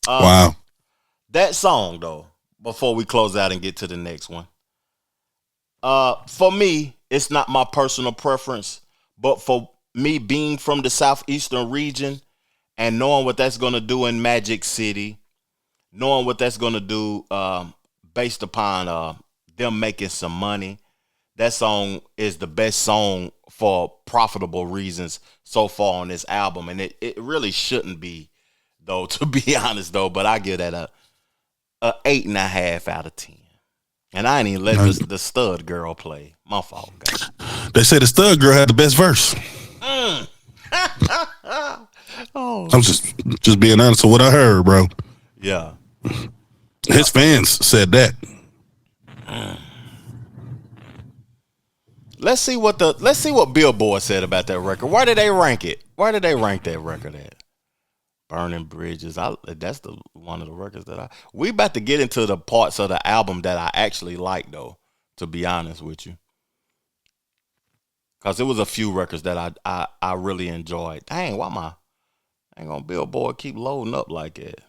Wow. That song, though, before we close out and get to the next one, for me, it's not my personal preference, but for me being from the southeastern region and knowing what that's going to do in Magic City, knowing what that's going to do based upon them making some money, that song is the best song for profitable reasons so far on this album. And it really shouldn't be, though, to be honest, though. But I give that 8.5 out of 10. And I ain't even let the stud girl play. My fault, guys. They say the stud girl had the best verse. I'm just being honest with what I heard, bro. Yeah. His fans said that. Let's see what Billboard said about that record. Where did they rank it? Where did they rank that record at? Burning Bridges. That's one of the records that we about to get into the parts of the album that I actually like, though, to be honest with you. Because there was a few records that I really enjoyed. Dang, why ain't gonna Billboard keep loading up like that?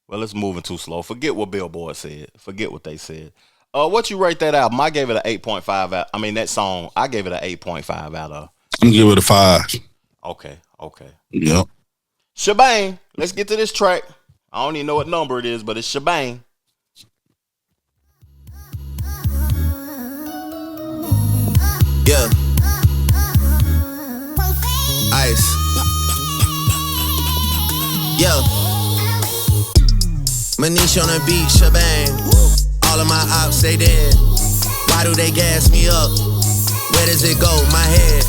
Well, it's moving too slow. Forget what Billboard said. Forget what they said. What you rate that album? I gave it an 8.5 out. I mean, that song, I gave it an 8.5 out of. I'm gonna give it a 5. Okay. Yep. Shebang. Let's get to this track. I don't even know what number it is, but it's Shebang. Yeah. Ice. Yo. Manish on the beat, Shebang. All of my ops, they dead. Why do they gas me up? Where does it go? My head.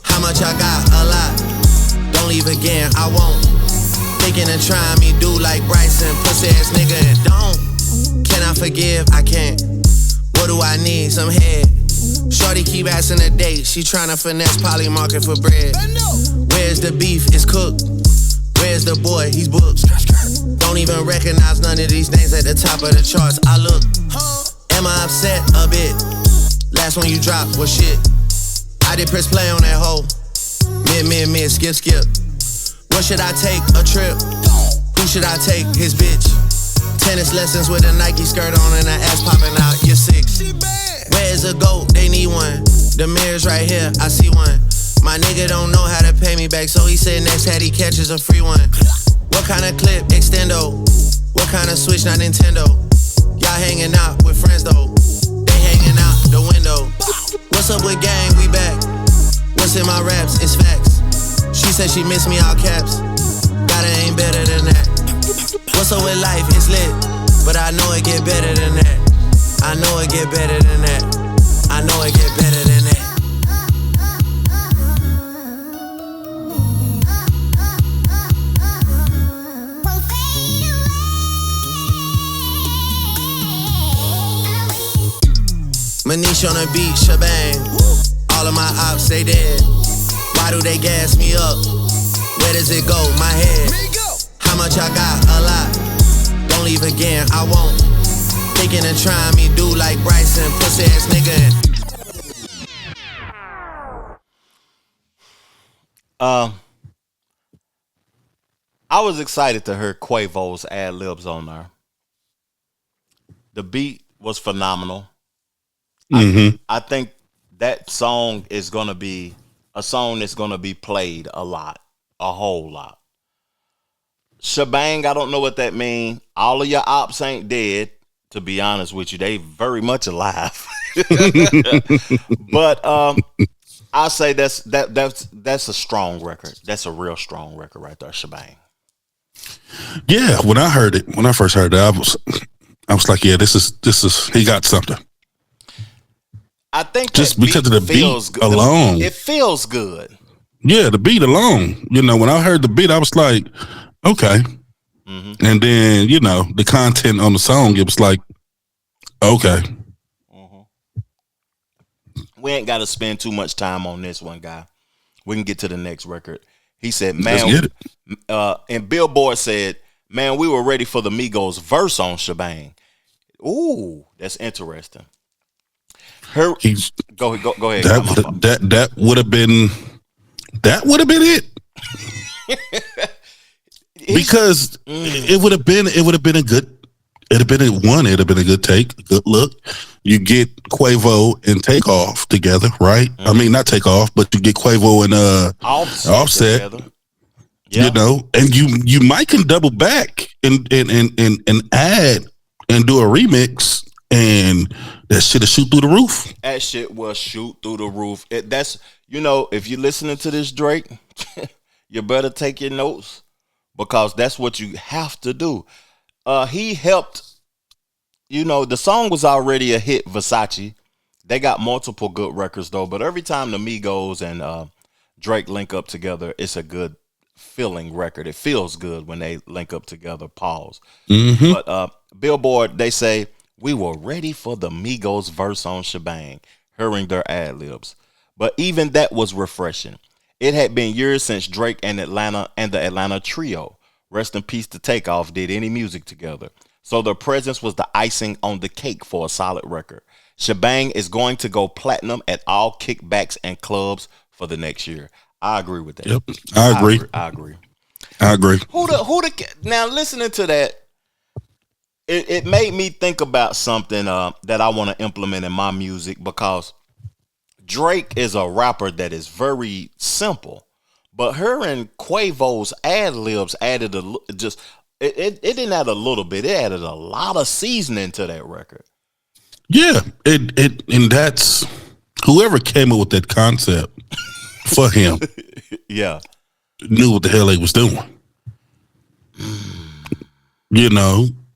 How much I got? A lot. Don't leave again, I won't. Thinking and trying me do like Bryson, pussy ass nigga, and don't. Can I forgive? I can't. What do I need? Some head. Shorty keep asking a date. She tryna finesse Poly Market for bread. Where's the beef? It's cooked. Where's the boy? He's booked. Don't even recognize none of these names at the top of the charts. I look. Am I upset? A bit. Last one you dropped was shit. I did press play on that hoe. Mid, skip. What should I take? A trip? Who should I take? His bitch. Tennis lessons with a Nike skirt on and an ass popping out. You're sick. Where's a goat? They need one. The mirror's right here. I see one. My nigga don't know how to pay me back, so he said next hat he catches a free one. What kind of clip? Extendo. What kind of switch? Not Nintendo. Y'all hanging out with friends though. They hanging out the window. What's up with gang? We back. What's in my raps? It's facts. She said she miss me, all caps. Gotta ain't better than that. What's up with life? It's lit. But I know it get better than that. I know it get better than that. I know it get better than that. Manish on the beat, Shebang. All of my ops, they dead. Why do they gas me up? Where does it go? My head. How much I got? A lot. Don't leave again, I won't. Thinking and trying me do like Bryson, pussy ass nigga. I was excited to hear Quavo's ad libs on there. The beat was phenomenal. Mm-hmm. I think that song is gonna be a song that's gonna be played a lot, a whole lot. Shebang, I don't know what that means. All of your ops ain't dead. To be honest with you, they very much alive. But I say that's a strong record. That's a real strong record right there, Shebang. Yeah, when I first heard it, I was like, yeah, this is he got something. I think just because of the beat alone, it feels good. Yeah, the beat alone. You know, when I heard the beat, I was like, okay. Mm-hmm. And then, you know, the content on the song, it was like, okay. Mm-hmm. We ain't got to spend too much time on this one, guy. We can get to the next record. He said, man, and Billboard said, man, we were ready for the Migos verse on Shebang. Ooh, that's interesting. Go ahead. That would have been it. Because it would have been a good take, a good look. You get Quavo and Takeoff together, right? Mm-hmm. I mean, not Takeoff, but you get Quavo and Offset. Yeah. You know, and you might can double back and add and do a remix, and that shit'll shoot through the roof. That shit will shoot through the roof. That's, you know, if you're listening to this, Drake, you better take your notes, because that's what you have to do. He helped the song was already a hit, Versace. They got multiple good records though, but every time the Migos and Drake link up together, it's a good feeling record. It feels good when they link up together. Pause. Mm-hmm. But Billboard, they say we were ready for the Migos verse on Shebang, hearing their ad libs. But even that was refreshing. It had been years since Drake and the Atlanta trio, rest in peace to Takeoff, did any music together. So their presence was the icing on the cake for a solid record. Shebang is going to go platinum at all kickbacks and clubs for the next year. I agree with that. Yep, I agree. I agree. Now listening to that, it made me think about something that I want to implement in my music, because Drake is a rapper that is very simple, but her and Quavo's ad libs added it didn't add a little bit, it added a lot of seasoning to that record. Yeah, and that's whoever came up with that concept for him. Yeah, knew what the hell they was doing.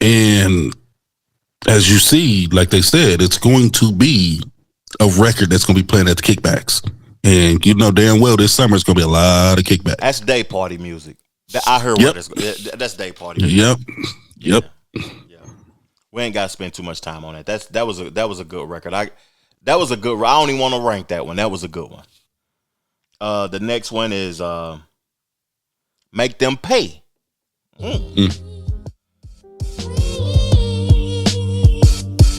And as you see, like they said, it's going to be a record that's going to be playing at the kickbacks. And you know damn well this summer it's going to be a lot of kickbacks. That's day party music. I heard that's day party music. Yep. Yeah. We ain't got to spend too much time on it. That was a good record. I don't even want to rank that one. That was a good one. The next one is Make Them Pay.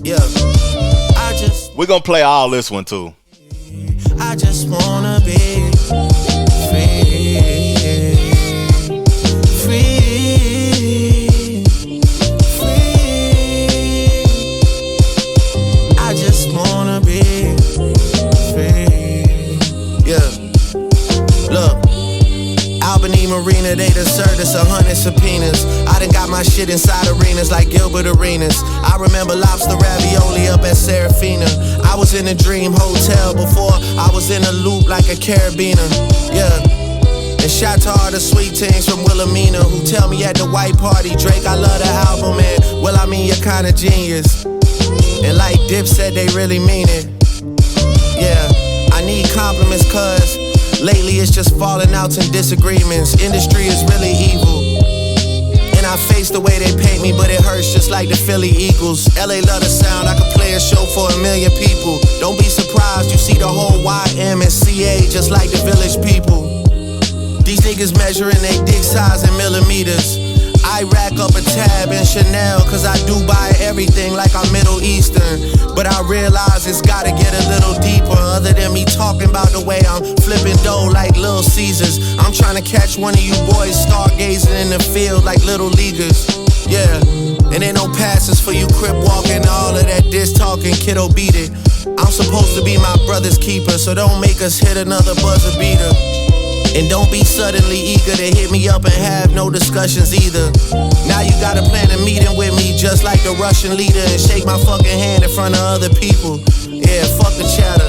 Yeah, we're gonna play all this one too. I just wanna be free. I just wanna be free. Yeah, look. Albany Marina, they done served us 100 subpoenas. I done got my shit inside arenas like Gilbert Arenas. I remember lobster ravioli up at Serafina. I was in a dream hotel before I was in a loop like a carabiner. Yeah. And shout to all the sweet teens from Wilhelmina who tell me at the white party, Drake, I love the album, man. Well, I mean, you're kinda genius. And like Dip said, they really mean it. Yeah, I need compliments cause lately it's just falling outs and disagreements. Industry is really evil. And I face the way they paint me, but it hurts just like the Philly Eagles. LA love the sound, I could play a show for 1 million people. Don't be surprised, you see the whole YMCA just like the Village People. These niggas measuring they dick size in millimeters. I rack up a tab in Chanel cause I do buy everything like I'm Middle Eastern. But I realize it's gotta get a little deeper. Other than me talking about the way I'm flipping dough like Little Caesars, I'm trying to catch one of you boys stargazing in the field like little leaguers. Yeah, and ain't no passes for you crip walking. All of that diss talking, kiddo beat it. I'm supposed to be my brother's keeper, so don't make us hit another buzzer beater. And don't be suddenly eager to hit me up and have no discussions either. Now you gotta plan a meeting with me just like the Russian leader and shake my fucking hand in front of other people. Yeah, fuck the chatter.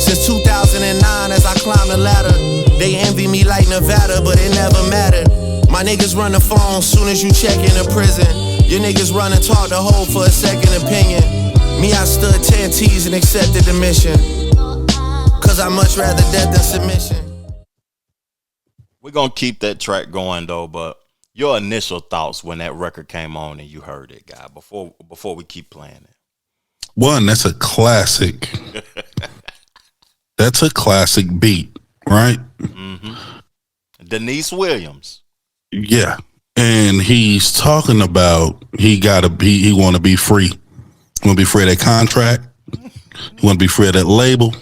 Since 2009 as I climb the ladder, they envy me like Nevada, but it never mattered. My niggas run the phone soon as you check into prison. Your niggas run and talk the hoe for a second opinion. Me, I stood 10 T's and accepted the mission. Cause I much rather death than submission. We're going to keep that track going, though, but your initial thoughts when that record came on and you heard it, guy, before we keep playing it. One, that's a classic. That's a classic beat, right? Mm-hmm. Denise Williams. Yeah. And he's talking about he want to be free. He want to be free of that contract. He want to be free of that label.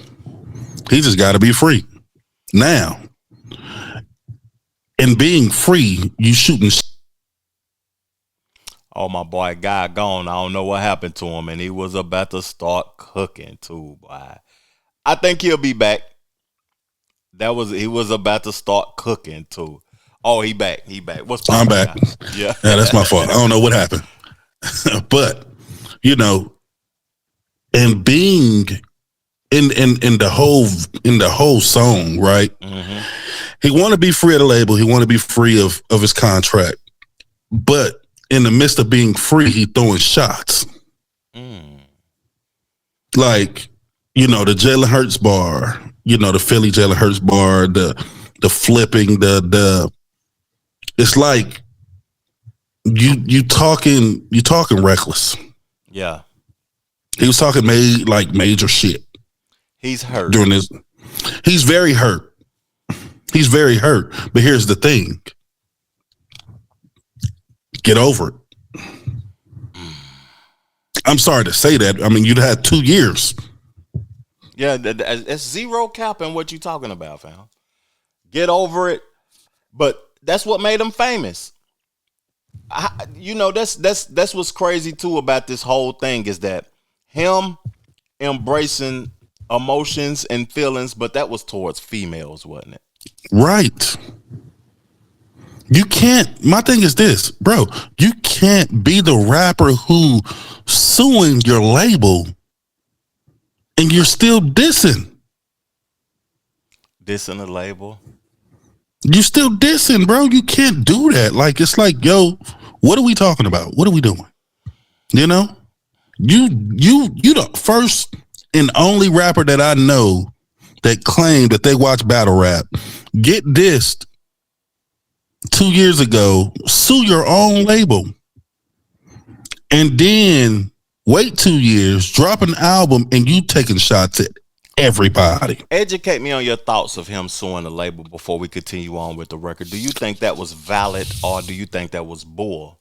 He just got to be free. Now, in being free, you shooting. Oh, my boy, guy gone. I don't know what happened to him, and he was about to start cooking too, boy. I think he'll be back. He was about to start cooking too. Oh, he back. What's I'm back. Yeah, that's my fault. I don't know what happened, but and being in the whole song, right? Mm-hmm. He want to be free of the label. He want to be free of his contract. But in the midst of being free, he throwing shots. Like, the Jalen Hurts bar, the Philly Jalen Hurts bar, the flipping, the it's like you talking reckless. Yeah. He was talking major shit. He's hurt. During this. He's very hurt. He's very hurt. But here's the thing. Get over it. I'm sorry to say that. I mean, you'd had 2 years. Yeah, it's zero cap in what you talking about, fam. Get over it. But that's what made him famous. That's what's crazy too about this whole thing is that him embracing emotions and feelings, but that was towards females, wasn't it? Right. You can't. My thing is this, bro. You can't be the rapper who suing your label and you're still dissing. Dissing the label? You still dissing, bro. You can't do that. Like, it's like, yo, what are we talking about? What are we doing? You the first and only rapper that I know that claimed that they watch battle rap, get dissed 2 years ago, sue your own label, and then wait 2 years, drop an album, and you taking shots at everybody. Educate me on your thoughts of him suing the label before we continue on with the record. Do you think that was valid, or do you think that was bull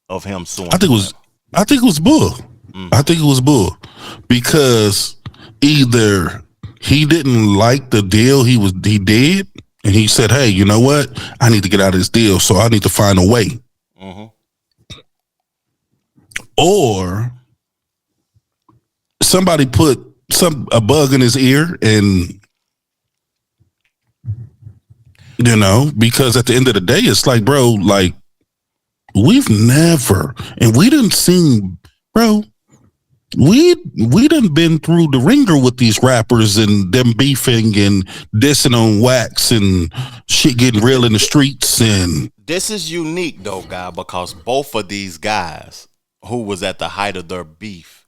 of him suing? I think it was bull. I think it was bull because either he didn't like the deal he did, and he said, "Hey, you know what? I need to get out of this deal, so I need to find a way." Mm-hmm. Or somebody put a bug in his ear, and because at the end of the day, it's like, bro, like we've never, and we didn't seen, bro. We done been through the ringer with these rappers and them beefing and dissing on wax and shit getting real in the streets. And this is unique though, guy, because both of these guys who was at the height of their beef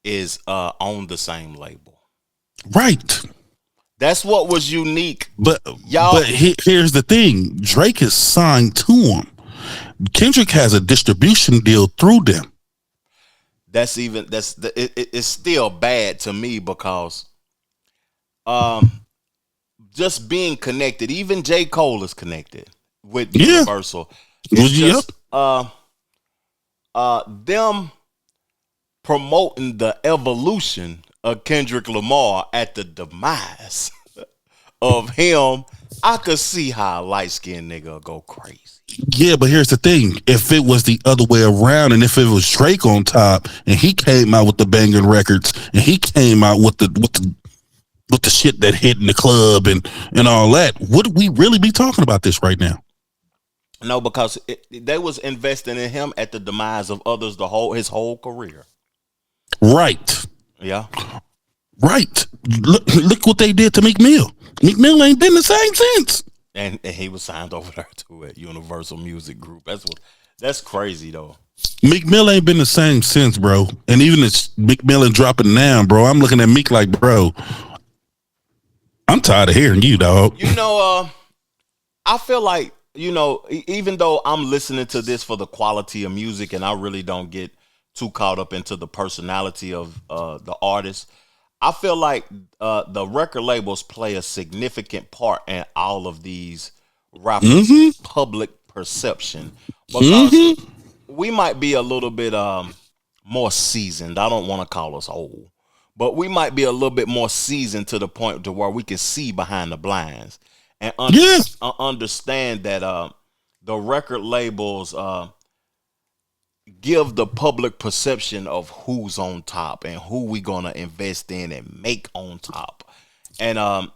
is on the same label. Right. That's what was unique. But y'all. But here's the thing: Drake is signed to him. Kendrick has a distribution deal through them. It's still bad to me because just being connected, even J. Cole is connected with Universal. It's just them promoting the evolution of Kendrick Lamar at the demise of him. I could see how a light-skinned nigga go crazy. Yeah, but here's the thing. If it was the other way around, and if it was Drake on top, and he came out with the banging records, and he came out with the shit that hit in the club and all that, would we really be talking about this right now? No, because they was investing in him at the demise of others his whole career. Right. Yeah. Right. Look what they did to Meek Mill. Meek Mill ain't been the same since. And he was signed over there too at Universal Music Group. That's crazy though. Meek Mill ain't been the same since, bro. And even if Meek Mill dropping now, bro, I'm looking at Meek like, bro, I'm tired of hearing you, dog. I feel like, even though I'm listening to this for the quality of music and I really don't get too caught up into the personality of the artist, I feel like the record labels play a significant part in all of these rappers' public perception because we might be a little bit more seasoned. I don't want to call us old, but we might be a little bit more seasoned to the point to where we can see behind the blinds and understand that the record labels give the public perception of who's on top and who we gonna invest in and make on top. And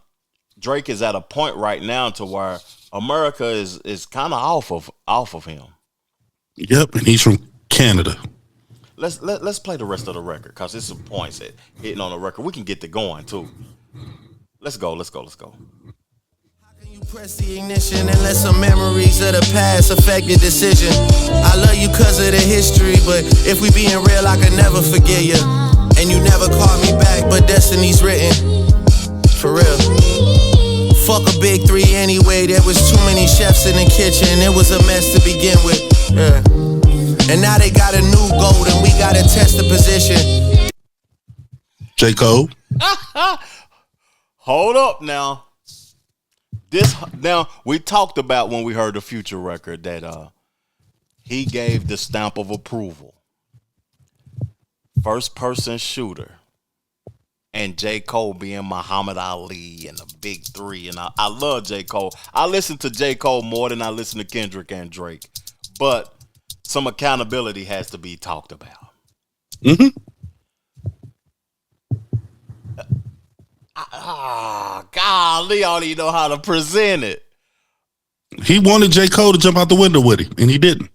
Drake is at a point right now to where America is kind of off of him. Yep, and he's from Canada. Let's play the rest of the record because there's some points hitting on the record. We can get to going too. Let's go. You press the ignition and let some memories of the past affect your decision. I love you cause of the history, but if we being real, I could never forget you. And you never called me back, but destiny's written. For real. Fuck a big three anyway, there was too many chefs in the kitchen. It was a mess to begin with. Yeah. And now they got a new goal and we gotta test the position. J. Cole. Hold up now. Now we talked about when we heard the Future record that he gave the stamp of approval. First person shooter. And J. Cole being Muhammad Ali and the big three. And I love J. Cole. I listen to J. Cole more than I listen to Kendrick and Drake. But some accountability has to be talked about. Mm-hmm. Golly, I don't even know how to present it. He wanted J. Cole to jump out the window with him, and he didn't.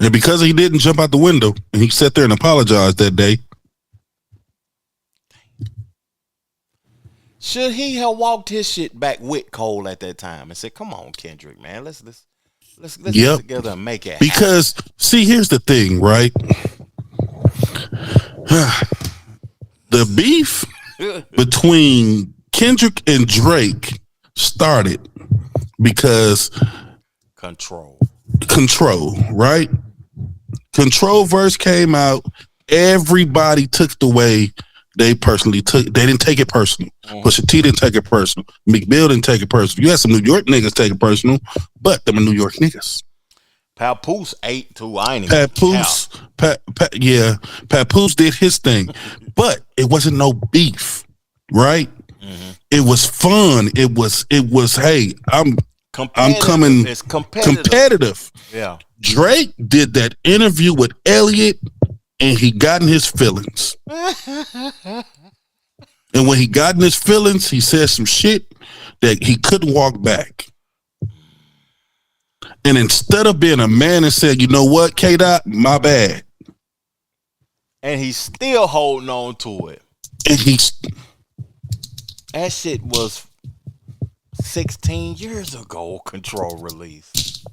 And because he didn't jump out the window, and he sat there and apologized that day. Should he have walked his shit back with Cole at that time and said, "Come on, Kendrick, man, let's get together and make it happen." Because see, here's the thing, right? The beef between Kendrick and Drake started because control, right? Control verse came out. Everybody took the way they personally took. They didn't take it personal. Pusha T didn't take it personal. McBill didn't take it personal. You had some New York niggas take it personal, but them are New York niggas. Papoose ate too. I ain't even Papoose, Papoose did his thing, but it wasn't no beef, right? Mm-hmm. It was fun. It was. Hey, I'm coming. It's competitive. Yeah. Drake did that interview with Elliot, and he got in his feelings. And when he got in his feelings, he said some shit that he couldn't walk back. And instead of being a man and said, "You know what, K-Dot, my bad," and he's still holding on to it. And that shit was 16 years ago. Control release.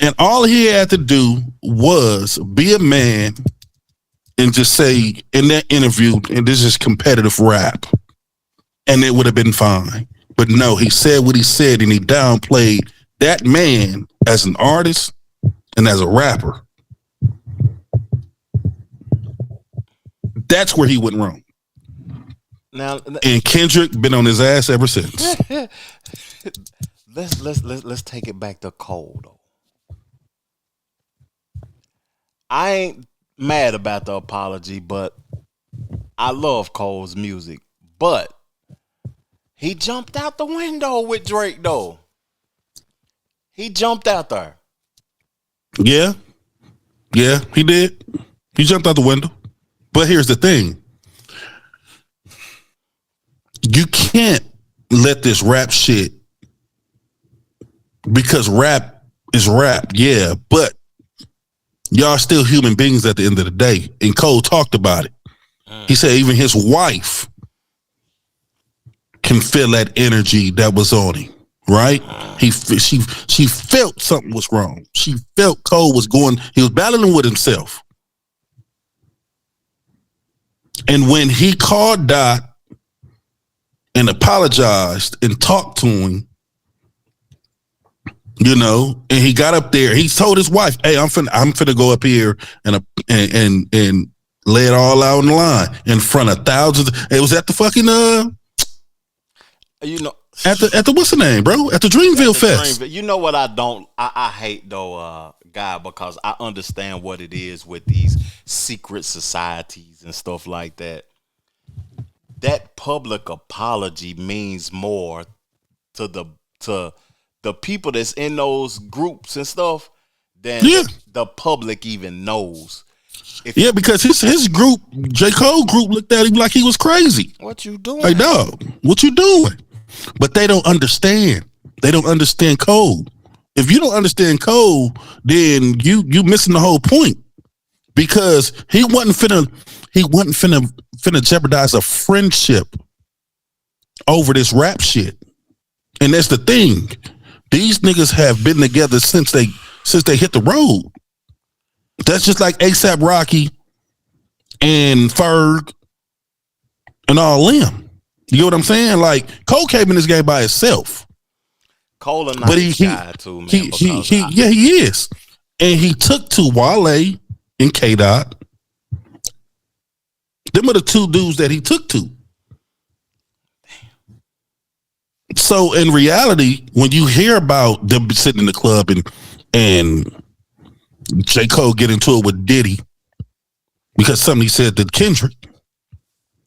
And all he had to do was be a man and just say in that interview, and this is competitive rap, and it would have been fine. But no, he said what he said, and he downplayed that man as an artist and as a rapper. That's where he went wrong. Now, and Kendrick been on his ass ever since. Let's take it back to Cole though. I ain't mad about the apology, but I love Cole's music. But he jumped out the window with Drake though. He jumped out there. Yeah, he did. He jumped out the window. But here's the thing. You can't let this rap shit, because rap is rap, yeah, but y'all still human beings at the end of the day. And Cole talked about it. He said even his wife can feel that energy that was on him, right? She felt something was wrong. She felt Cole was he was battling with himself. And when he called Dot and apologized and talked to him, you know, and he got up there, he told his wife, "Hey, I'm finna go up here and lay it all out on the line in front of thousands." It was at the fucking you know, at the what's the name, bro? At the Dreamville Fest. You know what I hate though, guy, because I understand what it is with these secret societies and stuff like that. That public apology means more to the people that's in those groups and stuff than the public even knows. Because his group, J. Cole group, looked at him like he was crazy. What you doing? Like, dog, what you doing? But they don't understand. They don't understand Cole. If you don't understand Cole, then you missing the whole point. Because he wasn't finna jeopardize a friendship over this rap shit. And that's the thing. These niggas have been together since they hit the road. That's just like ASAP Rocky and Ferg and all them. You know what I'm saying? Like, Cole came in this game by himself. Cole a nice guy too, man. He is. And he took to Wale and K-Dot. Them are the two dudes that he took to. So in reality, when you hear about them sitting in the club and J. Cole get into it with Diddy because somebody said to Kendrick.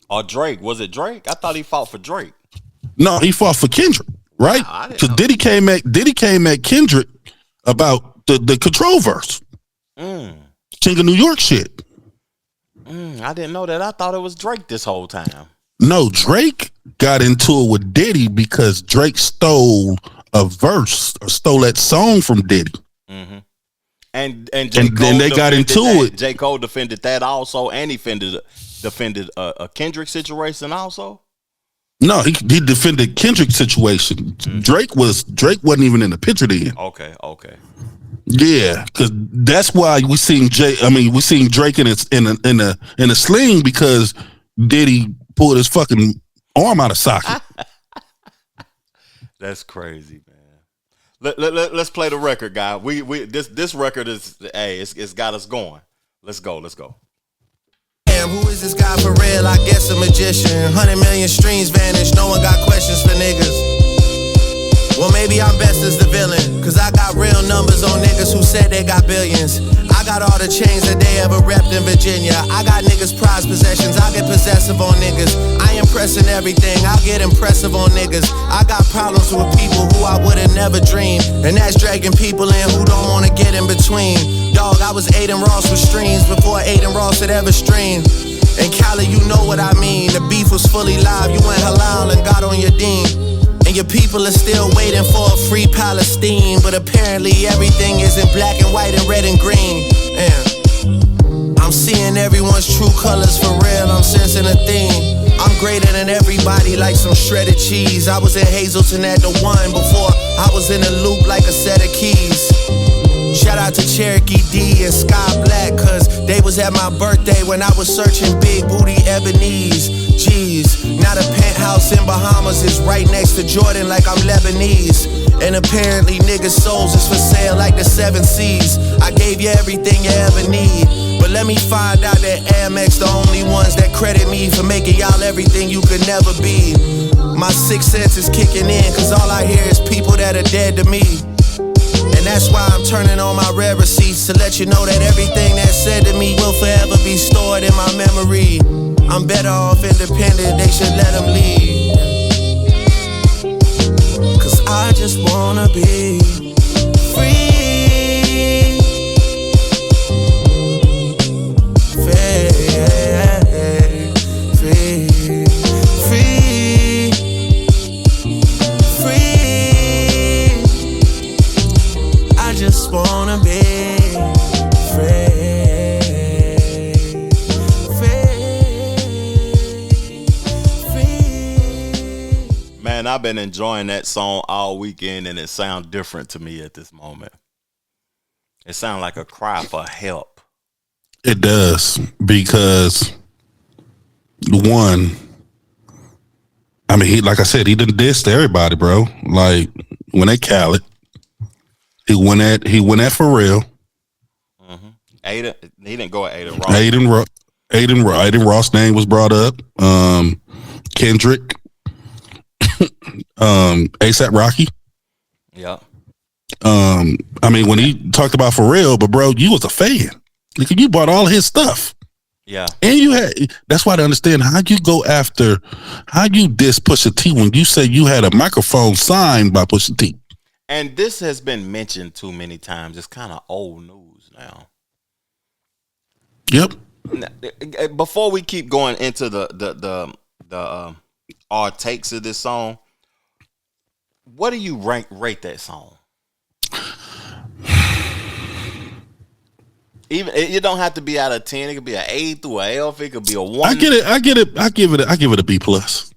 Or Drake. Was it Drake? I thought he fought for Drake. No, he fought for Kendrick, right? Because Diddy came at Kendrick about the Control verse. King of New York shit. I didn't know that. I thought it was Drake this whole time. No, Drake got into it with Diddy because Drake stole a verse or stole that song from Diddy. Mm-hmm. And then they got into it. J. Cole defended that also, and he defended a Kendrick situation also. No, he defended Kendrick's situation. Mm-hmm. Drake wasn't even in the picture then. Okay. Yeah, because that's why we seen Drake in a sling because Diddy pulled his fucking arm out of socket. That's crazy, man. Let's play the record, guy. This record is it's got us going. Let's go. Damn, who is this guy for real? I guess a magician. 100 million streams vanished. No one got questions for niggas. Well, maybe I'm best as the villain, cause I got real numbers on niggas who said they got billions. I got all the chains that they ever repped in Virginia. I got niggas prized possessions, I get possessive on niggas. I impress in everything, I'll get impressive on niggas. I got problems with people who I would've never dreamed, and that's dragging people in who don't wanna get in between. Dog, I was Aiden Ross with streams before Aiden Ross had ever streamed. And Cali, you know what I mean. The beef was fully live, you went halal and got on your dean. And your people are still waiting for a free Palestine, but apparently everything is in black and white and red and green. I'm seeing everyone's true colors for real, I'm sensing a theme. I'm greater than everybody like some shredded cheese. I was in Hazleton at the one before I was in a loop like a set of keys. Shout out to Cherokee D and Sky Black, cause they was at my birthday when I was searching big booty ebonies. Jeez, now the penthouse in Bahamas is right next to Jordan like I'm Lebanese. And apparently niggas' souls is for sale like the 7 Seas. I gave you everything you ever need, but let me find out that Amex the only ones that credit me for making y'all everything you could never be. My sixth sense is kicking in, cause all I hear is people that are dead to me. And that's why I'm turning on my rare receipts to let you know that everything that's said to me will forever be stored in my memory. I'm better off independent, they should let them lead. Cause I just wanna be free. Wanna be free. Man, I've been enjoying that song all weekend, and it sounds different to me at this moment. It sounds like a cry for help. It does, because one, I mean, he, like I said, he didn't diss to everybody, bro. Like when they Khaled, he went at Pharrell. Mm-hmm. Aiden, he didn't go at Aiden Ross. Aiden Ross' name was brought up. Kendrick, ASAP Rocky. Yeah. I mean, when he talked about Pharrell, but bro, you was a fan. Like, you bought all his stuff. Yeah. And you had, that's why I understand how you diss Pusha T when you say you had a microphone signed by Pusha T. And this has been mentioned too many times. It's kind of old news now. Yep. Before we keep going into the our takes of this song, what do you rate that song? Even it don't have to be out of 10. It could be an A through an F. It could be a 1. I get it. I give it a B plus.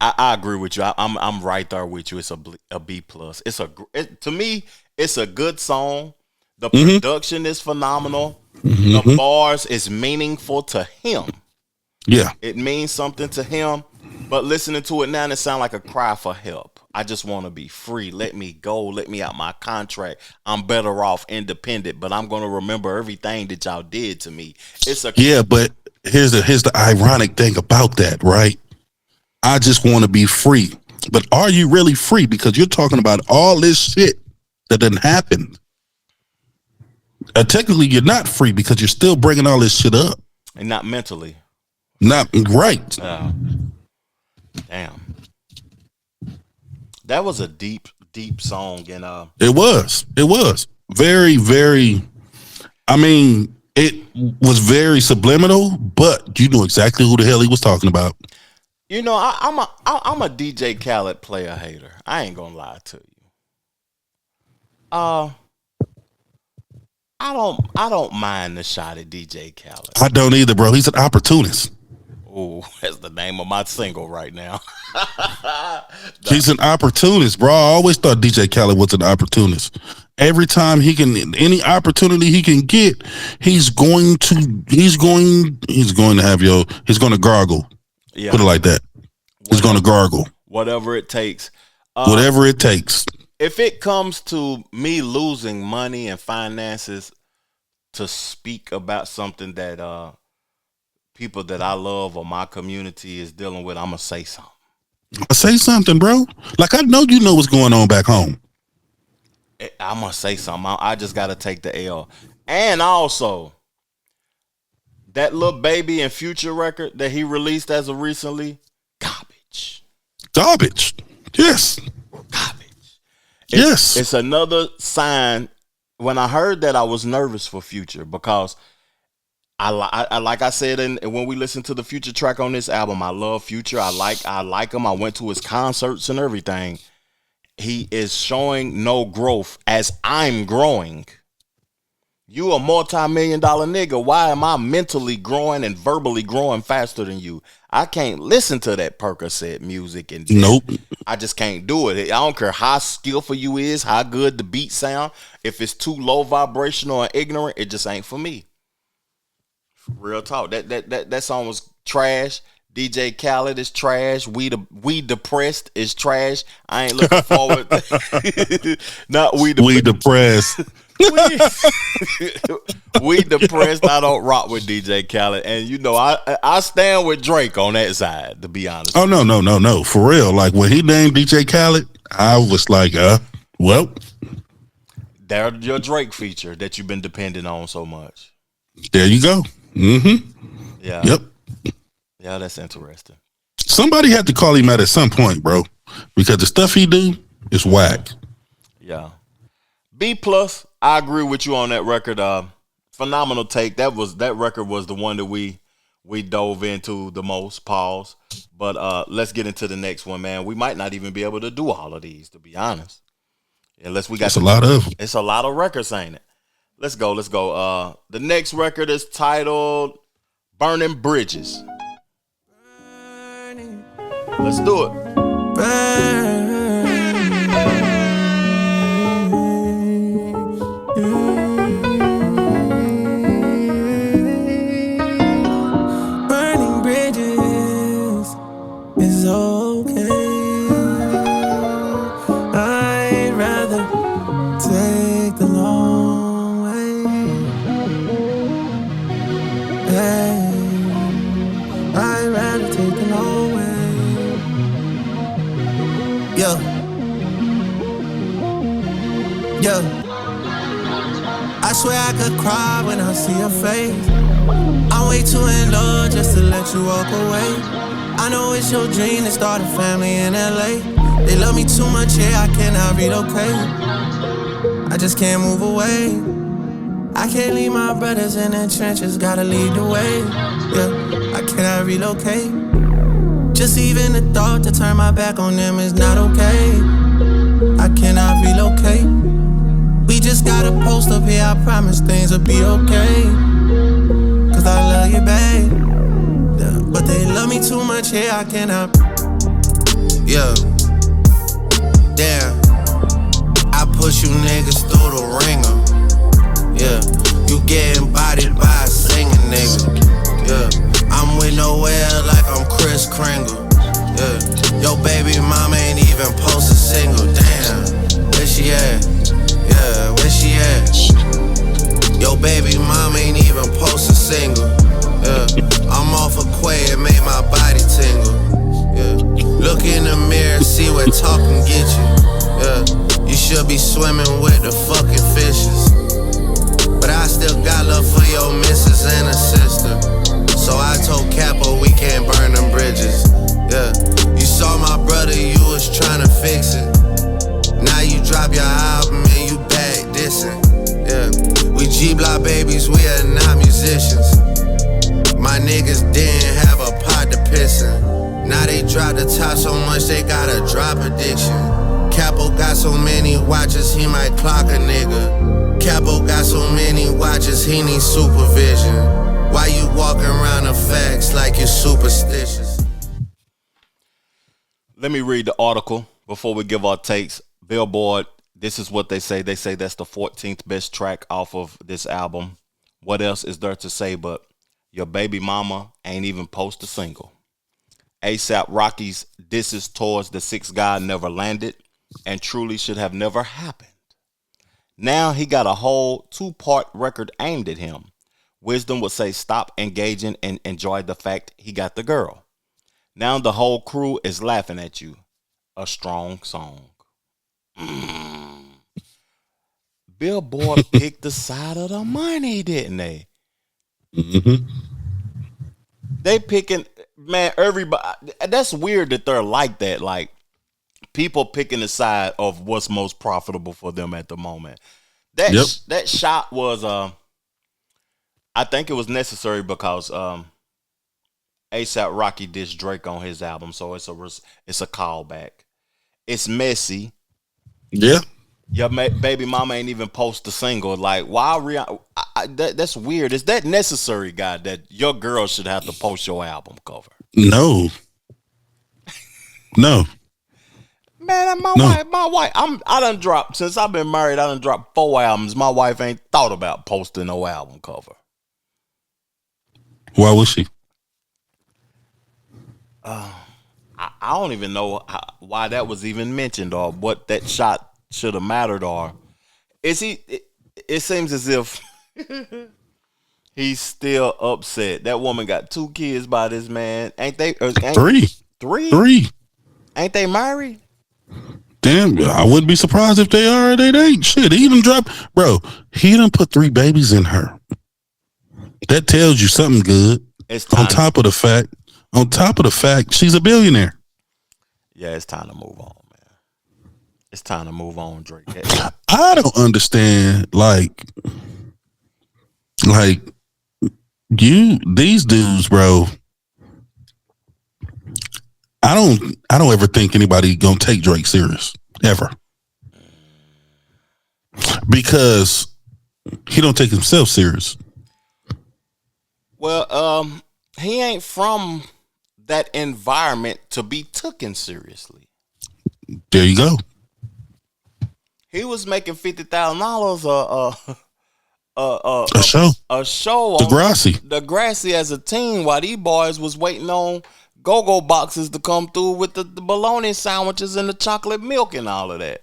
I agree with you. I'm right there with you. It's a B plus. To me, it's a good song. The production is phenomenal. The bars is meaningful to him. Yeah, it means something to him. But listening to it now, it sounds like a cry for help. I just want to be free. Let me go. Let me out my contract. I'm better off independent, but I'm going to remember everything that y'all did to me. But here's the ironic thing about that, right? I just want to be free. But are you really free? Because you're talking about all this shit that didn't happen. Technically, you're not free because you're still bringing all this shit up. And not mentally. Not right. Damn. That was a deep song. And It was very, very, I mean, it was very subliminal, but you knew exactly who the hell he was talking about. You know, I'm a DJ Khaled player hater. I ain't gonna lie to you. I don't mind the shot at DJ Khaled. I don't either, bro. He's an opportunist. Oh, that's the name of my single right now. He's an opportunist, bro. I always thought DJ Khaled was an opportunist. Every time any opportunity he can get, he's going to gargle. Yeah. Put it like that. He's going to gargle. Whatever it takes. Whatever it takes. If it comes to me losing money and finances to speak about something that people that I love or my community is dealing with, I'm going to say something. Say something, bro. Like, I know you know what's going on back home. I'm going to say something. I just got to take the L. And also, that Lil Baby and Future record that he released as of recently, Garbage. Yes. Yes. It's another sign. When I heard that, I was nervous for Future because I like I said when we listened to the Future track on this album, I love Future. I like him. I went to his concerts and everything. He is showing no growth as I'm growing. You a multi-million-dollar nigga. Why am I mentally growing and verbally growing faster than you? I can't listen to that Percocet music and nope. I just can't do it. I don't care how skillful you is, how good the beat sound. If it's too low vibrational and ignorant, it just ain't for me. Real talk. That song was trash. DJ Khaled is trash. We Depressed is trash. I ain't looking forward. Not We Depressed. We Depressed. I don't rock with DJ Khaled, and you know I stand with Drake on that side. To be honest. Oh no, for real. Like when he named DJ Khaled, I was like, well, there's your Drake feature that you've been depending on so much. There you go. Mm-hmm. Yeah. Yep. Yeah, that's interesting. Somebody had to call him out at some point, bro, because the stuff he do is whack. Yeah. B plus. I agree with you on that record. Phenomenal take. That record was the one that we dove into the most. Pause. But let's get into the next one, man. We might not even be able to do all of these, to be honest. Unless we got a lot of them. It's a lot of records, ain't it? Let's go. The next record is titled Burning Bridges. Let's do it. Burning bridges is okay. I'd rather take the long way. I'd rather take the long way. Yo, I swear I could cry when I see your face. I'm way too in love just to let you walk away. I know it's your dream to start a family in LA. They love me too much, yeah, I cannot relocate. I just can't move away. I can't leave my brothers in the trenches, gotta lead the way. Yeah, I cannot relocate. Just even the thought to turn my back on them is not okay. I cannot relocate. We just got a post up here, I promise things will be okay. Cause I love you, babe. Yeah, but they love me too much here, I cannot. Yeah. Damn. I push you niggas through the ringer. Yeah. You getting bodied by a singing nigga. Yeah. I'm with nowhere like I'm Chris Kringle. Yeah. Yo baby mama ain't even post a single. Damn. Where she at? Yeah, where she at? Yo baby mama ain't even post a single. Yeah. I'm off a quay, it made my body tingle. Yeah. Look in the mirror, see what talking get you. Yeah. You should be swimming with the fucking fishes. But I still got love for your missus and a sister. So I told Capo we can't burn them bridges. Yeah. You saw my brother, you was tryna fix it. Now you drop your album and you back dissing. Yeah. We G-Block babies, we are not musicians. My niggas didn't have a pot to piss in. Now they drop the top so much they got a drop addiction. Capo got so many watches he might clock a nigga. Capo got so many watches he needs supervision. Why you walking around the facts like you're superstitious? Let me read the article before we give our takes. Billboard, this is what they say. They say that's the 14th best track off of this album. What else is there to say but your baby mama ain't even post a single. ASAP Rocky's disses towards the sixth guy never landed and truly should have never happened. Now he got a whole 2-part record aimed at him. Wisdom would say stop engaging and enjoy the fact he got the girl. Now the whole crew is laughing at you. A strong song. Billboard picked the side of the money, didn't they? Mm-hmm. They picking, man, everybody. That's weird that they're like that. Like, people picking the side of what's most profitable for them at the moment. That shot was, I think it was necessary because ASAP Rocky dissed Drake on his album, so it's a callback. It's messy. Yeah. Your baby mama ain't even post a single. Like, why? That's weird. Is that necessary, guy? That your girl should have to post your album cover? No. No. Man, my wife. I done dropped since I've been married. I done dropped 4 albums. My wife ain't thought about posting no album cover. Why was she? I don't even know why that was even mentioned or what that shot should have mattered or is he? It seems as if he's still upset. That woman got 2 kids by this man. Ain't they? Three. Ain't they married? Damn, I wouldn't be surprised if they are or they ain't. Shit, he done he done put 3 babies in her. That tells you something good. On top of the fact, she's a billionaire. Yeah, it's time to move on, man. It's time to move on, Drake. I don't understand, like these dudes, bro. I don't ever think anybody gonna take Drake serious ever, because he don't take himself serious. Well, he ain't from that environment to be taken seriously. There you go. He was making $50,000 a show Degrassi as a teen while these boys was waiting on go-go boxes to come through with the bologna sandwiches and the chocolate milk and all of that.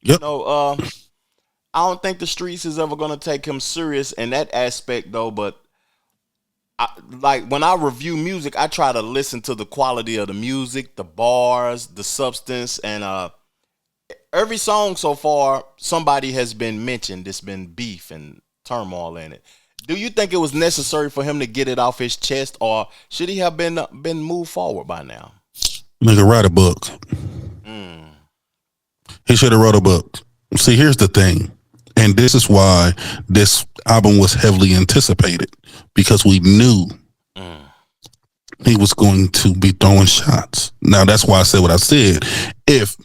Yep. I don't think the streets is ever going to take him serious in that aspect though, but when I review music, I try to listen to the quality of the music, the bars, the substance, and every song so far, somebody has been mentioned. There's been beef and turmoil in it. Do you think it was necessary for him to get it off his chest, or should he have been moved forward by now? Nigga, write a book. He should have wrote a book. See, here's the thing, and this is why this album was heavily anticipated, because we knew he was going to be throwing shots. Now, that's why I said what I said. If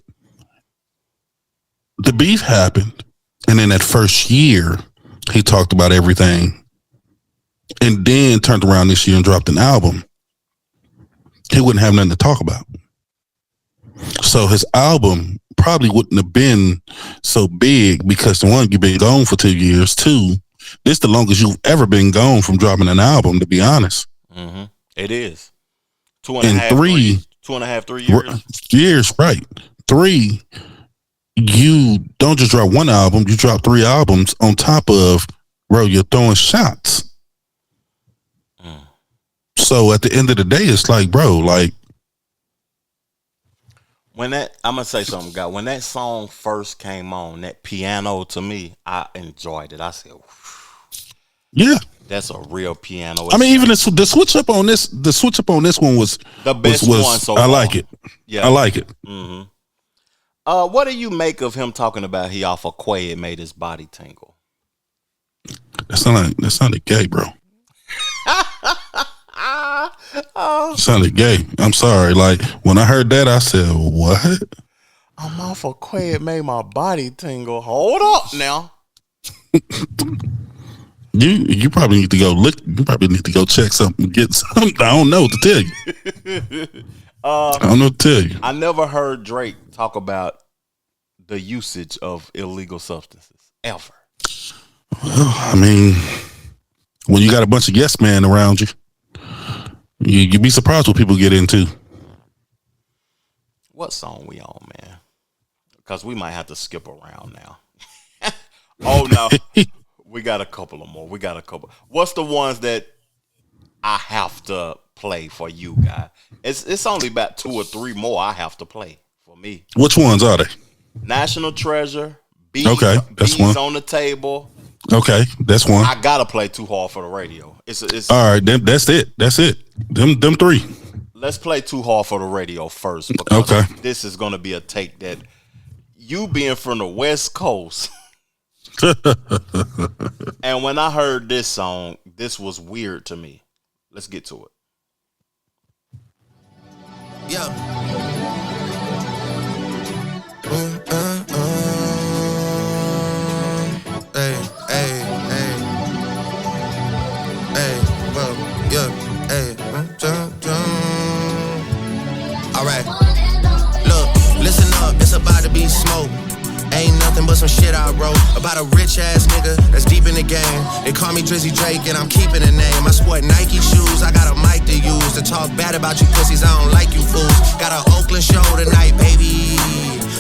the beef happened, and in that first year, he talked about everything, and then turned around this year and dropped an album, he wouldn't have nothing to talk about. So his album probably wouldn't have been so big because the one, you've been gone for 2 years. Two, this the longest you've ever been gone from dropping an album, to be honest. Mm-hmm. It is. And 3 years. Years, right. 3, you don't just drop one album, you drop 3 albums on top of, bro, you're throwing shots. So at the end of the day, it's like, bro, like, I'm gonna say something, guy. When that song first came on, that piano, to me, I enjoyed it. I said, yeah, that's a real piano. I mean, even the switch up on this, one was the best one so I far. like it. Yeah, I like it. Mm-hmm. What do you make of him talking about he off of Quay, it made his body tingle? That sounded gay, bro. Sounded gay. I'm sorry. Like, when I heard that, I said, what? I'm off of Quay, it made my body tingle. Hold up now. You probably need to go look. You probably need to go check something, get something. I don't know what to tell you. I don't know what to tell you. I never heard Drake talk about the usage of illegal substances ever. Well, I mean, when you got a bunch of yes men around you, you'd be surprised what people get into. What song we on, man? Because we might have to skip around now. Oh no, we got a couple of more. What's the ones that I have to play for you, guy? It's only about 2 or 3 more I have to play for me. Which ones are they? National Treasure. Bees, okay, that's Bees one. On the Table. Okay, that's one. I gotta play Too Hard for the Radio. It's all right. That's it. Them 3. Let's play Too Hard for the Radio first, because okay, this is gonna be a take that you being from the West Coast. And when I heard this song, this was weird to me. Let's get to it. Yeah. Alright. Look, listen up, it's about to be smoke. Ain't nothing but some shit I wrote about a rich ass nigga that's deep in the game. They call me Drizzy Drake and I'm keeping the name. I sport Nike shoes, I got a mic to use to talk bad about you pussies. I don't like you fools. Got an Oakland show tonight, baby.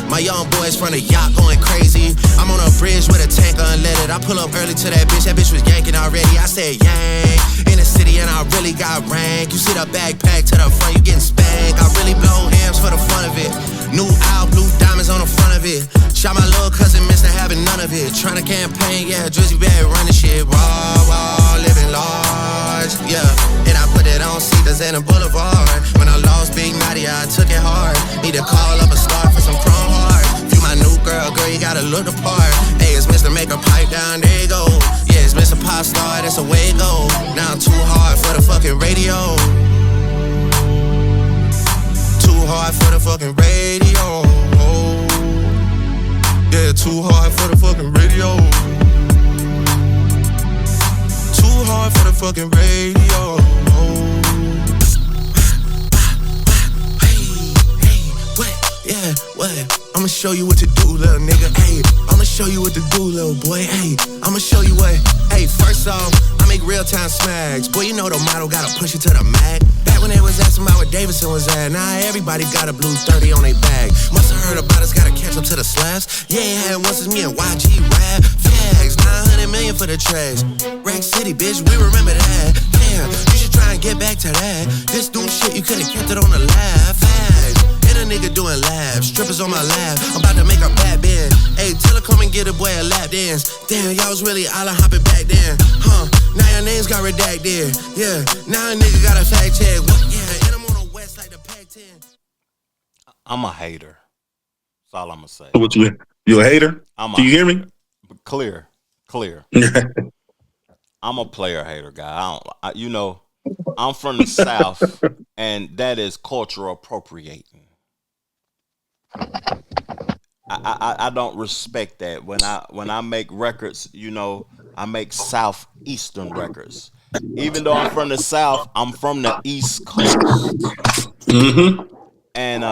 My young boys from the yacht going crazy. I'm on a bridge with a tank unleaded. I pull up early to that bitch was yanking already. I said yank in the city and I really got rank. You see the backpack to the front, you getting spanked. I really blow hams for the fun of it. New owl, blue diamonds on the front of it. Shot my little cousin, missed having none of it. Tryna campaign, yeah, Drizzy bad running shit. Raw, living large, yeah. And I put it on Cedars and a Boulevard. When I lost Big Matty, I took it hard. Need to call up a star for some chrome heart. View my new girl, you gotta look the part. Hey, it's Mr. Make a pipe down, there you go. Yeah, it's Mr. Pop Star, that's the way it go. Now I'm too hard for the fucking radio. Too hard for the fucking radio. Yeah, too hard for the fucking radio. Too hard for the fucking radio. Hey, what? Yeah, what? I'ma show you what to do, little nigga. Hey, I'ma show you what to do, little boy. Hey, I'ma show you what. Hey, first off, I make real time smacks. Boy, you know the model gotta push it to the mag. Back when they was asking about where Davidson was at, now everybody got a blue 30 on their bag. Musta heard about us, gotta catch up to the slaps. Yeah, it had once it's me and YG rap. Flags, 900 million for the trash. Rack City, bitch, we remember that. Damn, you should try and get back to that. This dude shit, you could've kept it on the lab. Flags, and a nigga doing labs. Strippers on my lap, I'm about to make a bad bend. Hey, tell her come and get a boy a lap dance. Damn, y'all was really island hopping back then. Huh, now your names got redacted. Yeah, now a nigga got a fact check. What? Yeah, and I'm on the west like the Pac-10. I'm a hater. That's all I'm gonna say. What you a hater? Do you hear me? Clear. I'm a player hater guy. I'm from the South, and that is cultural appropriating. I don't respect that. When I make records, I make Southeastern records. Even though I'm from the South, I'm from the East Coast. Mm-hmm. And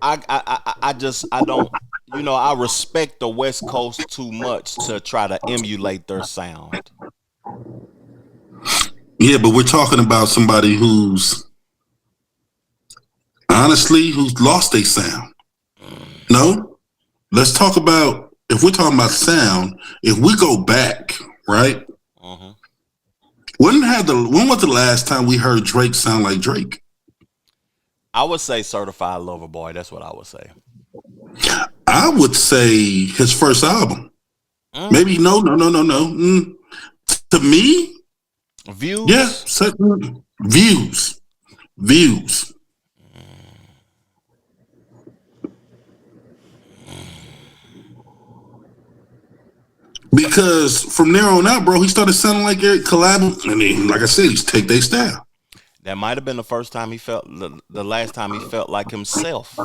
I don't, I respect the West Coast too much to try to emulate their sound. Yeah, but we're talking about somebody who's lost their sound. No? Let's talk about, if we're talking about sound, if we go back, right? Uh-huh. When was the last time we heard Drake sound like Drake? I would say Certified Lover Boy. That's what I would say. I would say his first album. Maybe no. To me, Views. Yeah, views. Because from there on out, bro, he started sounding like Eric collab. I mean, like I said, he's take their style. That might have been the first time he felt, the last time he felt like himself.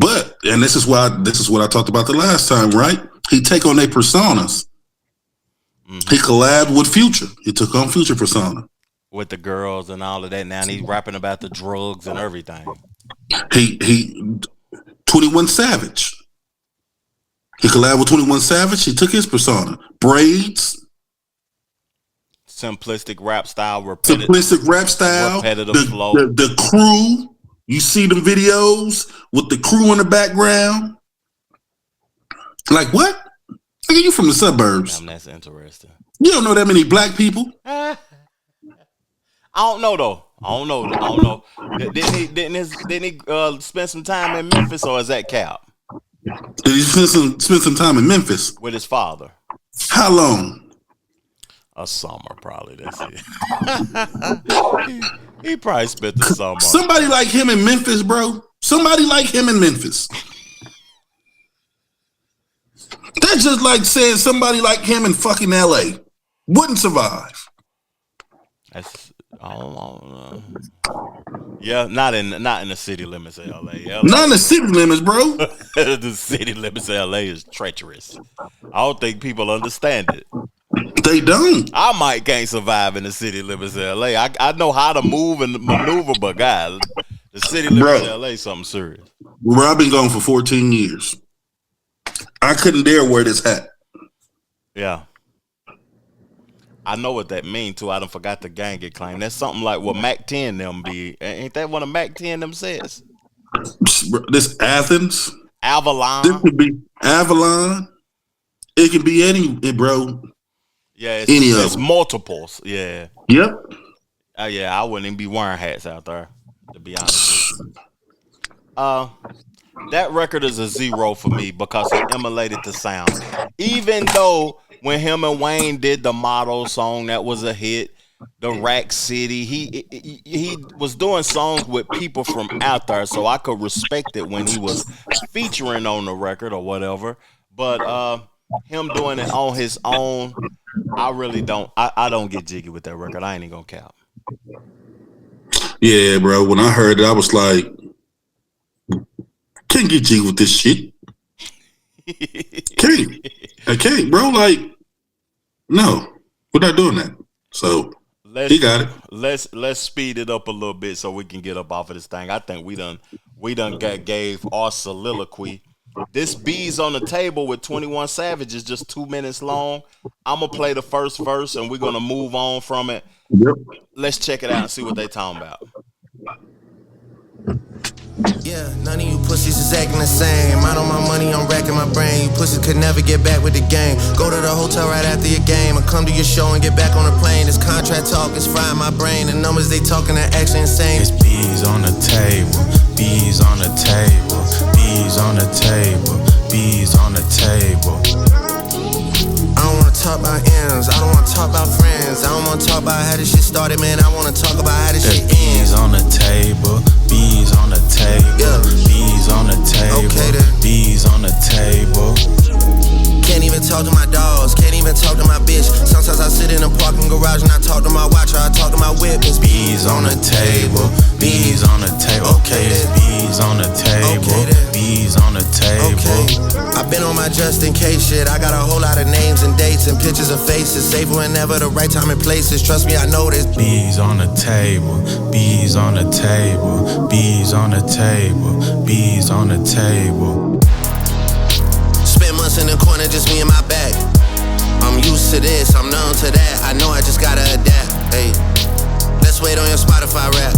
But, and this is what I talked about the last time, right? He take on their personas. Mm-hmm. He collabed with Future. He took on Future persona. With the girls and all of that. Now he's rapping about the drugs and everything. He 21 Savage. He collabed with 21 Savage. He took his persona. Braids. Simplistic rap style. Repetitive flow. The crew. You see them videos with the crew in the background. Like what? Nigga, you from the suburbs. Damn, that's interesting. You don't know that many black people. I don't know though. I don't know. Didn't he spend some time in Memphis, or is that cap? Did he spend some time in Memphis with his father? How long? A summer, probably. That's it. he probably spent the summer. Somebody like him in Memphis, bro. Somebody like him in Memphis. That's just like saying somebody like him in fucking LA wouldn't survive. That's I don't know. Yeah, not in the city limits of LA. Not in the city limits, bro. The city limits of LA is treacherous. I don't think people understand it. They don't. I can't survive in the city limits of LA. I know how to move and maneuver, but guys, the city limits of LA is something serious. Bro, I've been gone for 14 years. I couldn't dare wear this hat. Yeah. I know what that means too. I done forgot the gang get claimed. That's something like what Mac 10 them be. Ain't that what a Mac 10 them says? This Athens. Avalon. This could be Avalon. It could be any, bro. Yeah, it's multiples. Yeah. Yep. Yeah, I wouldn't even be wearing hats out there, to be honest with you. That record is a 0 for me because it emulated the sound. Even though when him and Wayne did the Motto song, that was a hit. The Rack City, he was doing songs with people from out there, so I could respect it when he was featuring on the record or whatever. But him doing it on his own, I really don't. I don't get jiggy with that record. I ain't even gonna cap. Yeah, bro. When I heard it, I was like, can't get jiggy with this shit. I can't, bro. Like, no, we're not doing that. So he got it. Let's speed it up a little bit so we can get up off of this thing. I think we done gave our soliloquy. This B's on the Table with 21 Savage is just 2 minutes long. I'm gonna play the first verse and we're gonna move on from it. Yep. Let's check it out and see what they talking about. Yeah, none of you pussies is acting the same. I know my money, I'm racking my brain. You pussies could never get back with the game. Go to the hotel right after your game or come to your show and get back on the plane. This contract talk is frying my brain. The numbers they talking are actually insane. It's B's on the table, B's on the table, B's on the table, B's on the table. I don't wanna talk about ends, I don't wanna talk about friends. I don't wanna talk about how this shit started, man. I wanna talk about how this shit ends. B's on the table, B's on the table, yeah. B's on the table, okay, then. B's on the table. Can't even talk to my dogs, can't even talk to my bitch. Sometimes I sit in the parking parking garage and I talk to my watcher, I talk to my whip. It's Bees on the table, bees on the table. Okay, it's bees on the table, bees on the table. Okay. I've been on my just in case shit. I got a whole lot of names and dates and pictures of faces. Save whenever the right time and places. Trust me, I know this. Bees on the table, bees on the table, bees on the table, bees on the table. Spent months in the corner, just me and my back. I'm used to this, I'm numb to that. I know I just gotta adapt. Hey, let's wait on your Spotify rap.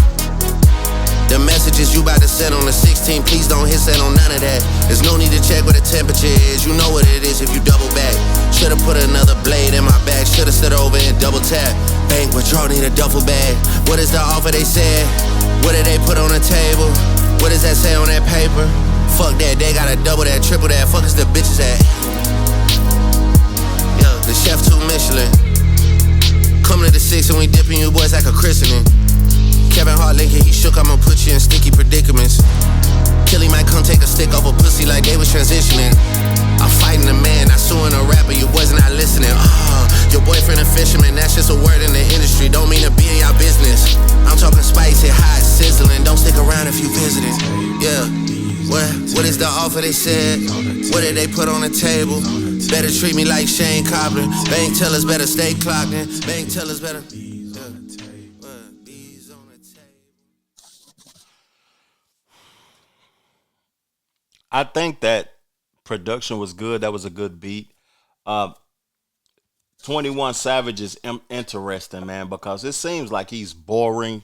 The messages you about to send on the 16, please don't hit send on none of that. There's no need to check what the temperature is. You know what it is if you double back. Should've put another blade in my bag. Should've stood over and double tap. Bank withdrawal, need a duffel bag. What is the offer they said? What did they put on the table? What does that say on that paper? Fuck that, they gotta double that, triple that. Fuck is the bitches at? The chef 2 Michelin. Coming to the 6 and we dipping you boys like a christening. Kevin Hart Lincoln, he shook, I'ma put you in sticky predicaments. Killy might come take a stick off a pussy like they was transitioning. I'm fighting a man, not suing a rapper, you boys not listening. Your boyfriend a fisherman, that's just a word in the industry. Don't mean to be in your business. I'm talking spicy, hot, sizzling. Don't stick around if you visiting. Yeah. What is the offer they said? What did they put on the table? Better treat me like Shane Cobbler. Bank tellers better stay clocked in. Bank tellers better. I think that production was good. That was a good beat. 21 Savage is interesting, man, because it seems like he's boring.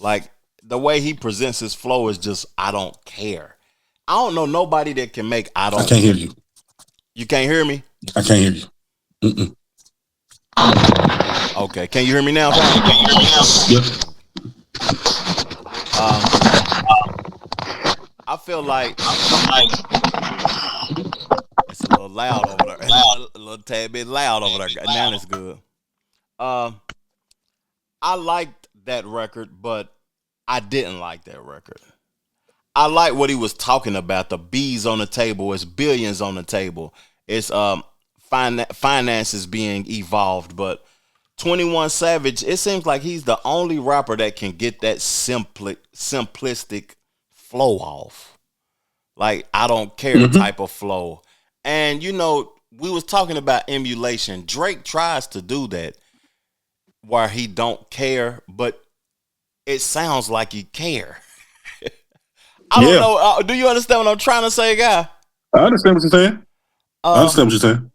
Like the way he presents his flow is just, I don't care. I don't know nobody that can make I can't hear you. You can't hear me? I can't hear you. Mm-mm. Okay, can you hear me now? Yep. I feel like it's a little loud over there. A little tad bit loud over there. Now it's good. I liked that record, but I didn't like that record. I like what he was talking about. The bees on the table. It's billions on the table. It's finances being evolved. But 21 Savage, it seems like he's the only rapper that can get that simplistic flow off. Like, I don't care type of flow. And, you know, we was talking about emulation. Drake tries to do that where he don't care, but it sounds like he care. I don't know. Do you understand what I'm trying to say, guy? I understand what you're saying. I understand what you're saying.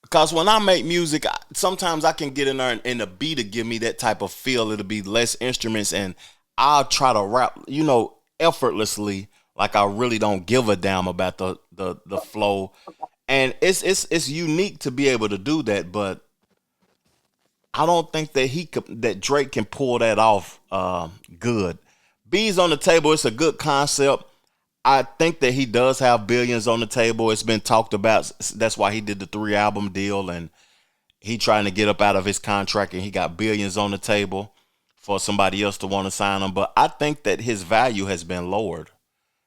Because when I make music, sometimes I can get in there and the beat to give me that type of feel. It'll be less instruments, and I'll try to rap, you know, effortlessly, like I really don't give a damn about the flow. And it's unique to be able to do that, but I don't think that Drake can pull that off good. Bees on the table, it's a good concept. I think that he does have billions on the table. It's been talked about. That's why he did the 3-album deal, and he trying to get up out of his contract, and he got billions on the table for somebody else to want to sign him. But I think that his value has been lowered,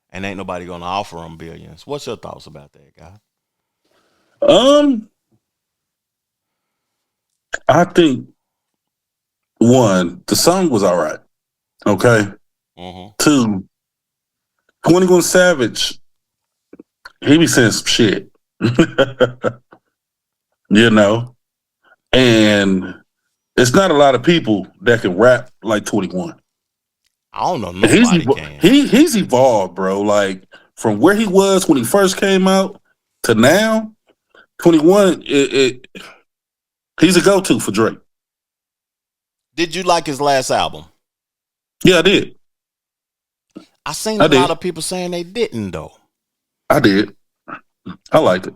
and ain't nobody going to offer him billions. What's your thoughts about that, guy? I think, one, the song was all right. Okay. 2, 21 Savage, he be saying some shit. You know? And it's not a lot of people that can rap like 21. I don't know. Nobody can. He's evolved, bro. Like, from where he was when he first came out to now, 21, he's a go-to for Drake. Did you like his last album? Yeah, I did. I seen a lot of people saying they didn't, though. I did. I liked it.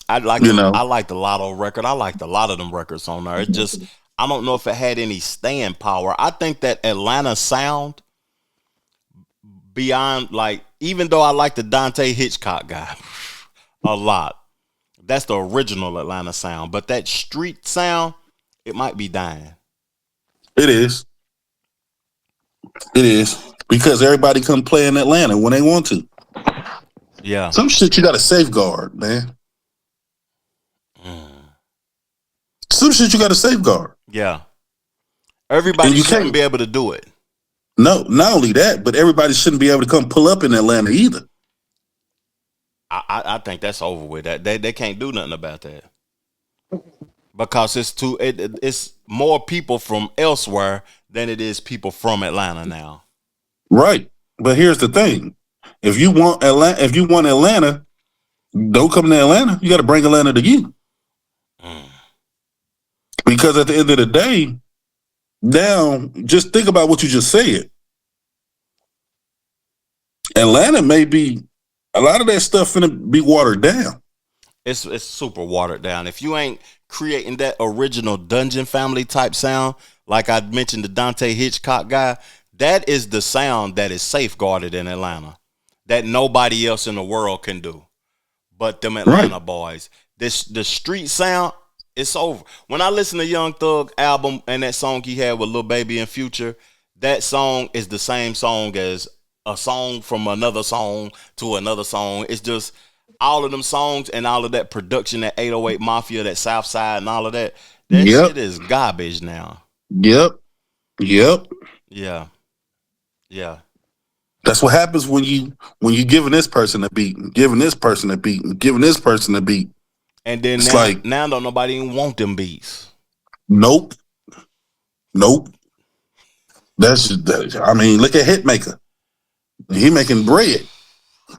I liked the Lotto record. I liked a lot of them records on there. It just, I don't know if it had any staying power. I think that Atlanta sound, beyond, like, even though I like the Dante Hitchcock guy a lot, that's the original Atlanta sound. But that street sound, it might be dying. It is. It is. Because everybody come play in Atlanta when they want to. Yeah. Some shit you got to safeguard, man. some shit you got to safeguard. Yeah. Everybody shouldn't be able to do it. No, not only that, but everybody shouldn't be able to come pull up in Atlanta either. I think that's over with. That they can't do nothing about that because it's more people from elsewhere than it is people from Atlanta now. Right, but here's the thing: if you want Atlanta, don't come to Atlanta. You got to bring Atlanta to you, because at the end of the day, now just think about what you just said. Atlanta may be. A lot of that stuff finna be watered down. It's super watered down. If you ain't creating that original Dungeon Family type sound, like I mentioned the Dante Hitchcock guy, that is the sound that is safeguarded in Atlanta that nobody else in the world can do but them Atlanta boys. The street sound, it's over. When I listen to Young Thug album and that song he had with Lil Baby and Future, that song is the same song as a song from another song to another song. It's just all of them songs and all of that production, that 808 Mafia, that South Side and all of that. That shit is garbage now. Yep. Yeah. That's what happens when you giving this person a beat, and giving this person a beat, and giving this person a beat. And then now don't nobody even want them beats. Nope. I mean, look at Hitmaker. He making bread.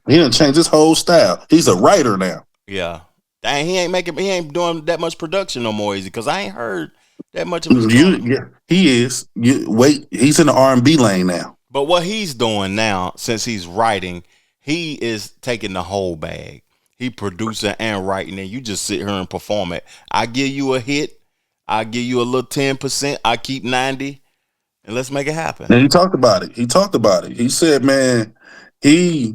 He done changed his whole style. He's a writer now. Yeah. Dang, he ain't doing that much production no more, easy, because I ain't heard that much of his song. Yeah, he is. He's in the R&B lane now. But what he's doing now, since he's writing, he is taking the whole bag. He producing and writing, and you just sit here and perform it. I give you a hit. I give you a little 10%. I keep 90%. And let's make it happen. And he talked about it. He said, man, he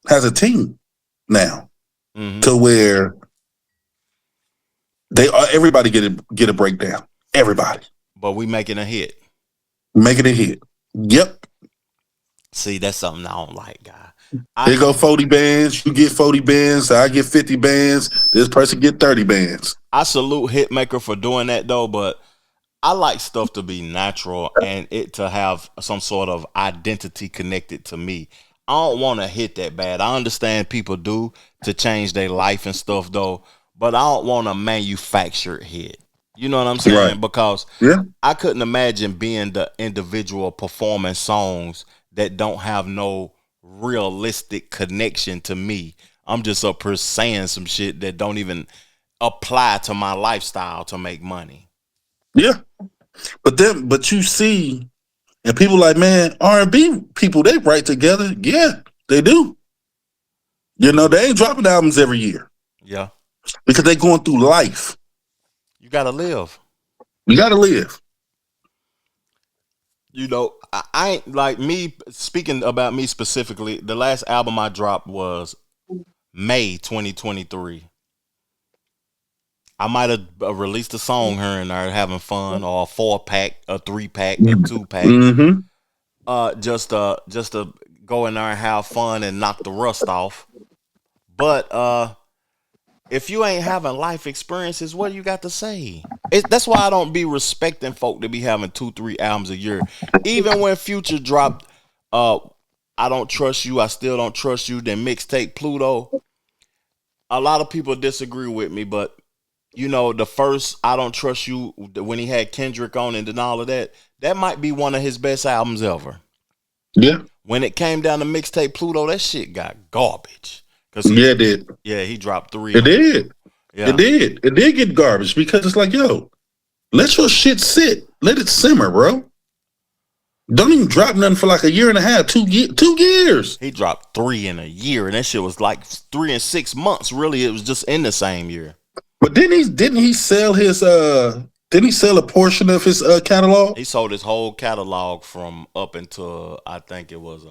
has a team now to where everybody get a breakdown. Everybody. But we making a hit. Yep. See, that's something I don't like, guy. There go 40 bands. You get 40 bands. I get 50 bands. This person get 30 bands. I salute Hitmaker for doing that, though, but I like stuff to be natural and it to have some sort of identity connected to me. I don't want to hit that bad. I understand people do to change their life and stuff, though, but I don't want a manufactured hit. You know what I'm saying? Right. Because I couldn't imagine being the individual performing songs that don't have no realistic connection to me. I'm just up here saying some shit that don't even apply to my lifestyle to make money. Yeah, but you see, and people like, man, R&B people, they write together. Yeah, they do. You know, they ain't dropping albums every year. Yeah, because they going through life. You gotta live. You know, I ain't like me speaking about me specifically. The last album I dropped was May 2023. I might have released a song here and there, having fun, or a 4-pack, a 3-pack, a 2-pack. Just to go in there and have fun and knock the rust off. But if you ain't having life experiences, what do you got to say? That's why I don't be respecting folk to be having 2-3 albums a year. Even when Future dropped, I Don't Trust You, I Still Don't Trust You, then mixtape Pluto. A lot of people disagree with me, but you know, the first I Don't Trust You, when he had Kendrick on and all of that, that might be one of his best albums ever. Yeah. When it came down to mixtape Pluto, that shit got garbage. It did. Yeah, he dropped 3. It did. Yeah. It did get garbage because it's like, yo, let your shit sit. Let it simmer, bro. Don't even drop nothing for like a year and a half, 2 years. He dropped 3 in a year, and that shit was like 3 and 6 months. Really, it was just in the same year. But didn't he sell his didn't he sell a portion of his catalog? He sold his whole catalog from up until I think it was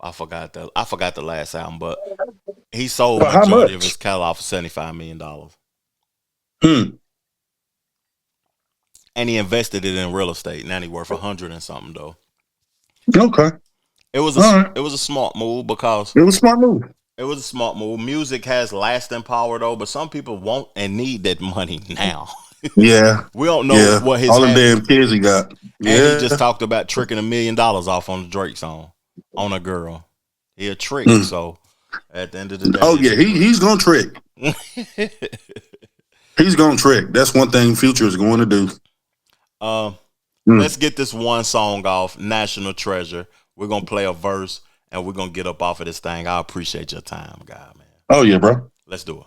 I forgot the last album, but he sold majority of his catalog for $75 million. And he invested it in real estate. Now he worth 100 and something though. Okay. It was a smart move because it was a smart move. It was a smart move. Music has lasting power though, but some people want and need that money now. Yeah. We don't know what his all the damn kids he got. Yeah. And he just talked about tricking $1 million off on the Drake song on a girl. He a trick, so at the end of the day. Oh yeah, he's gonna trick. He's gonna trick. That's one thing Future is going to do. Let's get this one song off, National Treasure. We're gonna play a verse and we're gonna get up off of this thing. I appreciate your time, guy, man. Oh yeah, bro. Let's do it.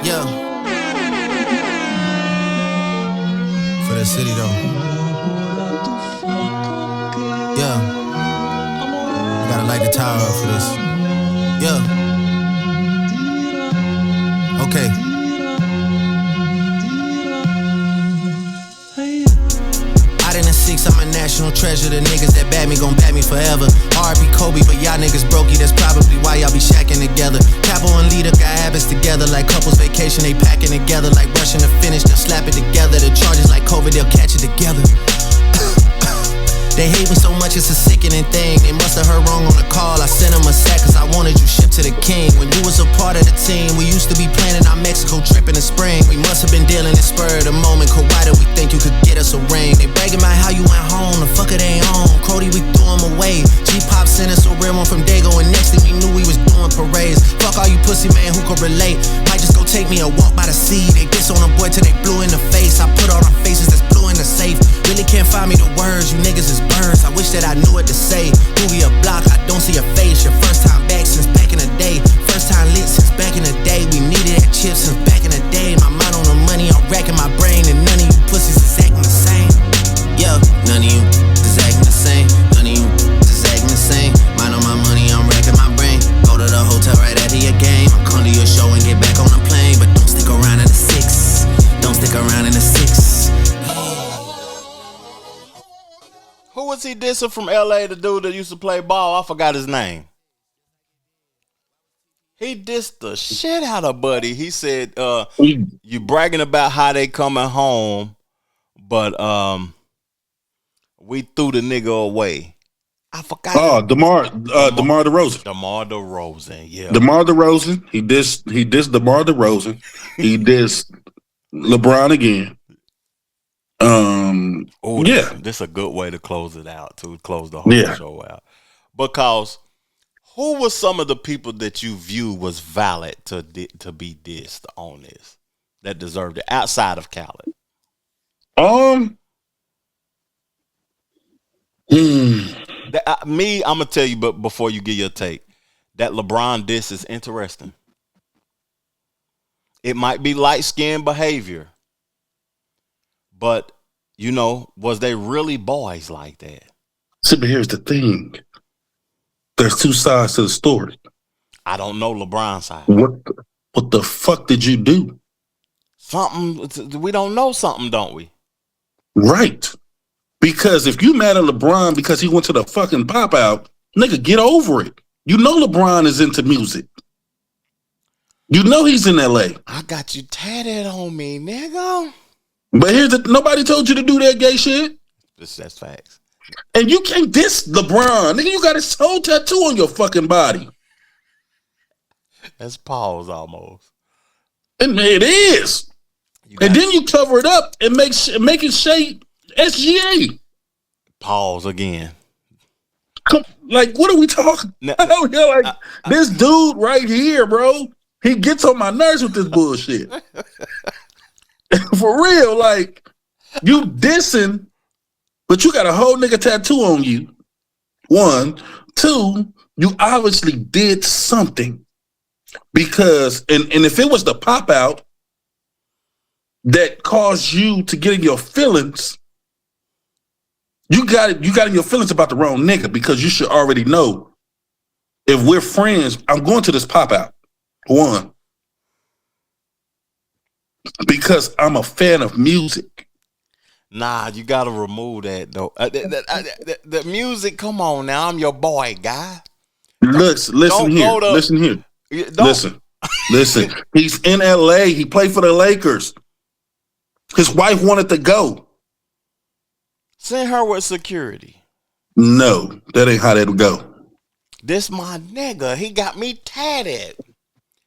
Yeah. For the city though. Yeah. I gotta light the tower up for this. Yeah. Okay. Out in the six, I'm a national treasure. The niggas that bad me gon' bad me forever. R.I.P. Kobe, but y'all niggas brokey. That's probably why y'all be shacking together. Capo and Leader got habits together. Like couples vacation, they packing together. Like rushing to finish, they'll slap it together. The charges like COVID, they'll catch it together. They hate me so much, it's a sickening thing. They must have heard wrong on the call. I sent them a sack cause I wanted you shipped to the king. When you was a part of the team, we used to be planning our Mexico trip in the spring. We must have been dealing in spur of the moment. Cause why did we think you could get us a ring? They bragging about how you went home, the fucker they ain't on. Crody, we threw him away. G-Pop sent us a real one from Dago, and next thing we knew we was doing parades. Fuck all you pussy man who could relate. Might just go take me a walk by the sea. They diss on a boy till they blew in the face. I put on our faces that's blue in the safe. Really can't find me the words, you niggas is birds. I wish that I knew what to say. Movie a block, I don't see your face. Your first time back since back in the day. First time lit since back in the day. We needed that chip since back in the day. My mind on the money, I'm racking my brain. And none of you pussies is acting the same. Yeah, none of you is acting the same. None of you is acting the same. Mind on my money, I'm racking my brain. Go to the hotel right after your game. I'll come to your show and get back on the plane. But don't stick around in the six. Don't stick around in the six. Who was he dissing from LA, the dude that used to play ball? I forgot his name. He dissed the shit out of Buddy. He said, you bragging about how they coming home, but we threw the nigga away. I forgot. Oh, DeMar DeRozan. DeMar DeRozan, yeah. DeMar DeRozan. He dissed DeMar DeRozan. He dissed LeBron again. Yeah, this is a good way to close it out, to close the whole show out. Because who was some of the people that you view was valid to be dissed on this, that deserved it outside of Khaled? I'm gonna tell you, but before you give your take, that LeBron diss is interesting. It might be light skinned behavior, but you know, was they really boys like that? See, but here's the thing. There's two sides to the story. I don't know LeBron's side. What the fuck did you do? Something, we don't know something, don't we? Right. Because if you mad at LeBron because he went to the fucking pop out, nigga, get over it. You know LeBron is into music. You know he's in LA. I got you tatted on me, nigga. But nobody told you to do that gay shit. That's facts. And you can't diss LeBron. Nigga, you got his whole tattoo on your fucking body. That's pause almost. And it is. And then you cover it up and make it shade SGA. Pause again. Like, what are we talking about? This dude right here, bro, he gets on my nerves with this bullshit. For real, like, you dissing, but you got a whole nigga tattoo on you. One. Two, you obviously did something. Because, and if it was the pop out that caused you to get in your feelings, you got in your feelings about the wrong nigga, because you should already know, if we're friends, I'm going to this pop out. One. Because I'm a fan of music. Nah, you gotta remove that though. The music, come on now. I'm your boy, guy. Listen here. Listen. He's in LA. He played for the Lakers. His wife wanted to go. Send her with security. No, that ain't how that would go. This my nigga. He got me tatted.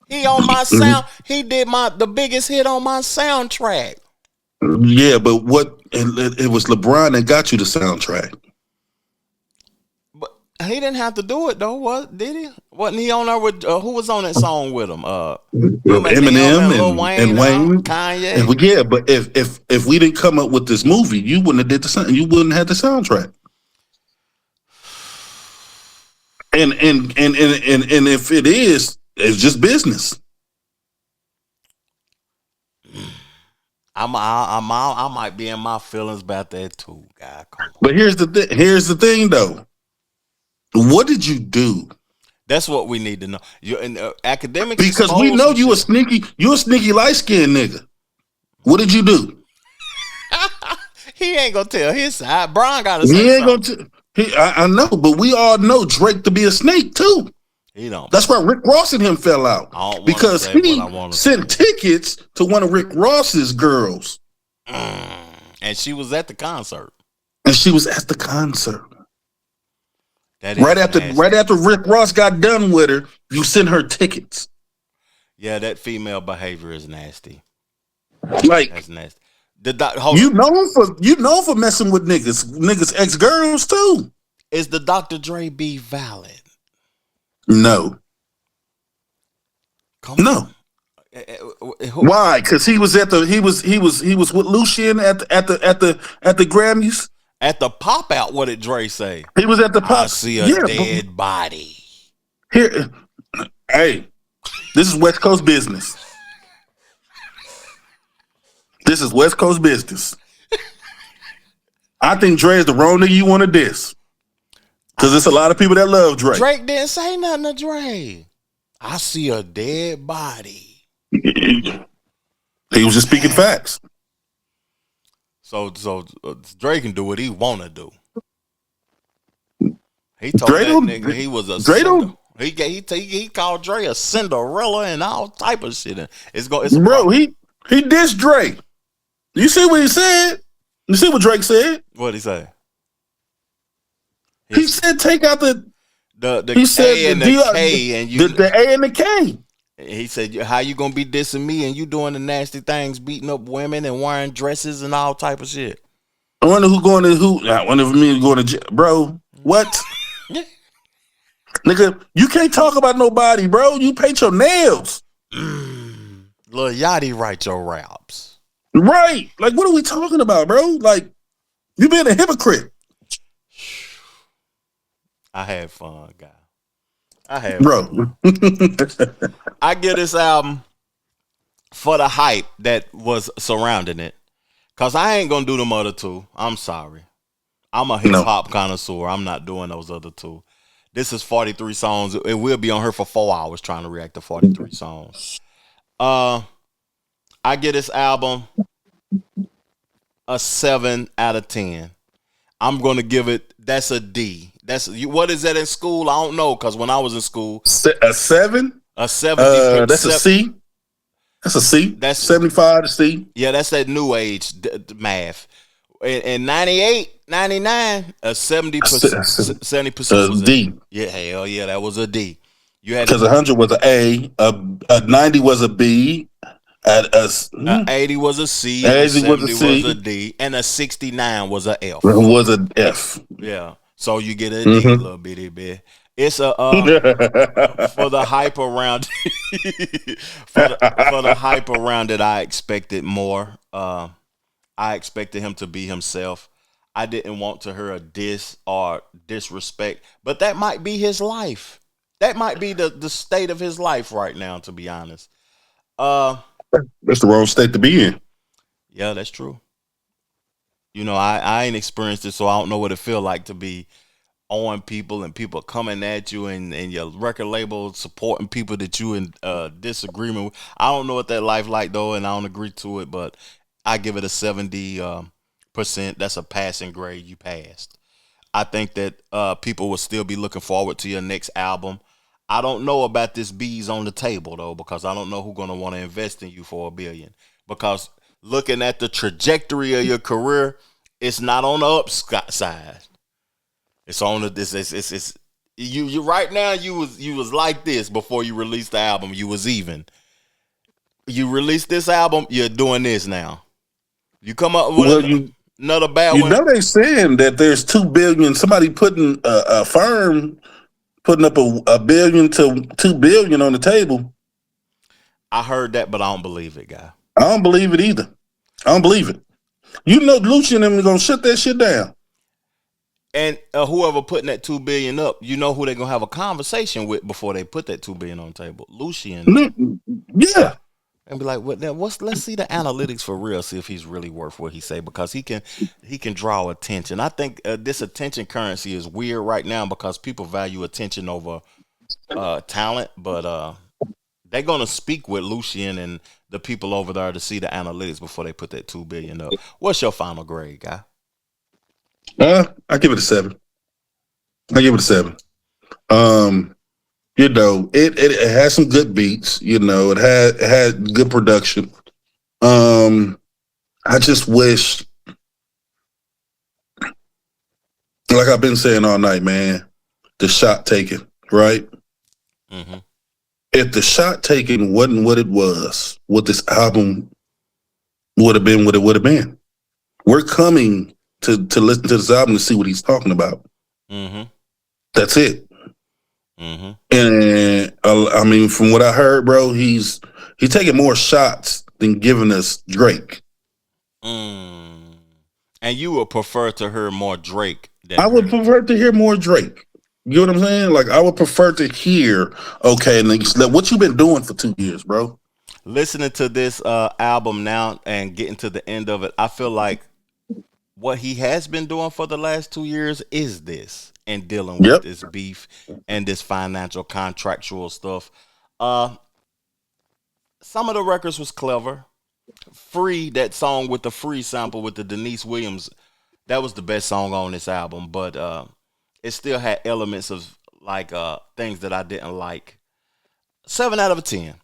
He on my sound. He did the biggest hit on my soundtrack. Yeah, but it was LeBron that got you the soundtrack. But he didn't have to do it though. What did he? Wasn't he on there with who was on that song with him? Eminem and Wayne, Kanye. And, yeah, but if we didn't come up with this movie, you wouldn't have did the sound. You wouldn't have the soundtrack. And if it is, it's just business. I might be in my feelings about that too, guy. But here's the thing, though. What did you do? That's what we need to know. You're in academic because we know you a sneaky light skinned nigga. What did you do? He ain't gonna tell his side. Brian got to say he ain't something. I know, but we all know Drake to be a snake too. He don't. That's why Rick Ross and him fell out because he sent tickets to one of Rick Ross's girls, and she was at the concert. Right after Rick Ross got done with her, you sent her tickets. Yeah, that female behavior is nasty. Like that's nasty. You known for messing with niggas ex girls too. Is the Dr. Dre beef valid? No. No. Why? Because he was with Lucien at the Grammys. At the pop out, what did Dre say? He was at the pop. I see a dead body. Here, hey, this is West Coast business. This is West Coast business. I think Dre is the wrong nigga you want to diss. Because there's a lot of people that love Dre. Drake didn't say nothing to Dre. I see a dead body. He was just speaking facts. So Dre can do what he want to do. He told Dre that nigga he was a Dre he called Dre a Cinderella and all type of shit. Bro, he dissed Dre. You see what he said? You see what Drake said? What'd he say? He said take out the he said A and the K and you the A and the K. He said, how you gonna be dissing me and you doing the nasty things, beating up women and wearing dresses and all type of shit? I wonder who going to who. I wonder if me going to jail. Bro, what? Nigga, you can't talk about nobody, bro. You paint your nails. Lil Yachty write your raps. Right. Like, what are we talking about, bro? Like, you being a hypocrite. I had fun, guy. Bro. I give this album for the hype that was surrounding it. Cause I ain't gonna do them other two. I'm sorry. I'm a hip hop connoisseur. I'm not doing those other two. This is 43 songs. It will be on here for 4 hours trying to react to 43 songs. I give this album a 7 out of 10. I'm gonna give it. That's a D. What is that in school? I don't know, because when I was in school, a 7. A 7. That's a C. That's a C. That's 75 to C. Yeah, that's that new age math. In 98, 99, a 70% 70% was a D. Yeah, hell yeah, that was a D. You had because 100 was an a 90 was a B. 80 was a C, 80 was a C, was a D, and a 69 was a F. Was an F. Yeah, so you get a D, little bitty bit. It's a for the hype around for the hype around it. I expected more. I expected him to be himself. I didn't want to hear a diss or disrespect, but that might be his life. That might be the state of his life right now, to be honest. That's the wrong state to be in. Yeah, that's true. You know, I ain't experienced it, so I don't know what it feel like to be on people and people coming at you and your record label supporting people that you in disagreement with. I don't know what that life like though, and I don't agree to it, but I give it a 70%. That's a passing grade. You passed. I think that people will still be looking forward to your next album. I don't know about this B's on the table though, because I don't know who's gonna want to invest in you for $1 billion. Because looking at the trajectory of your career, it's not on the upside. It's on the this. It's you right now. You was like this before you released the album. You was even. You released this album. You're doing this now. You come up with another bad one. You know they saying that there's $2 billion. Somebody putting a firm putting up a billion to $2 billion on the table. I heard that, but I don't believe it, guy. I don't believe it either. I don't believe it. You know, Lucian and them gonna shut that shit down. And whoever putting that $2 billion up, you know who they gonna have a conversation with before they put that $2 billion on the table. Lucian. Yeah. And be like, let's see the analytics for real, see if he's really worth what he say, because he can draw attention. I think this attention currency is weird right now because people value attention over talent, but they're gonna speak with Lucian and the people over there to see the analytics before they put that $2 billion up. What's your final grade, guy? I give it a 7. You know, it has some good beats. You know, it had good production. I just wish, like I've been saying all night, man, the shot taken, right? Mm-hmm. If the shot taken wasn't what it was, what this album would have been, what it would have been. We're coming to listen to this album to see what he's talking about. Mm-hmm. That's it. Mm-hmm. And I mean, from what I heard, bro, he's taking more shots than giving us Drake. And you would prefer to hear more Drake I would prefer to hear more Drake. You know what I'm saying? Like, I would prefer to hear, okay, what you been doing for 2 years, bro? Listening to this album now and getting to the end of it, I feel like what he has been doing for the last 2 years is this, and dealing with this beef and this financial contractual stuff. Some of the records was clever. Free, that song with the Free sample with the Denise Williams, that was the best song on this album, but it still had elements of like things that I didn't like. 7 out of 10.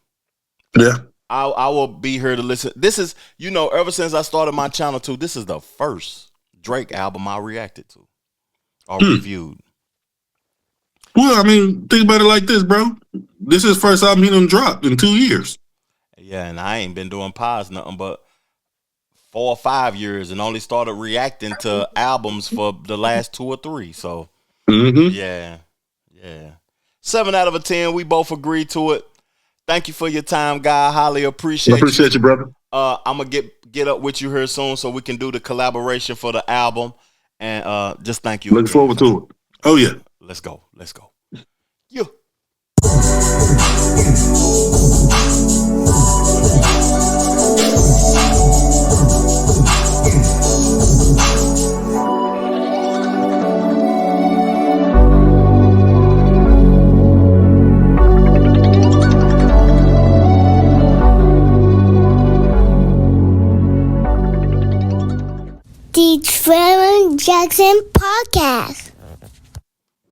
Yeah. I will be here to listen. This is, you know, ever since I started my channel too, this is the first Drake album I reacted to or reviewed. Well, I mean, think about it like this, bro. This is the first album he done dropped in 2 years. Yeah, and I ain't been doing pods nothing but 4 or 5 years, and only started reacting to albums for the last 2 or 3. So, yeah. 7 out of 10. We both agree to it. Thank you for your time, guy. Highly appreciate you. I appreciate you, brother. I'm going to get up with you here soon so we can do the collaboration for the album. And just thank you. Looking forward to it. Oh, yeah. Let's go. Yeah. The Trevor Jackson Podcast.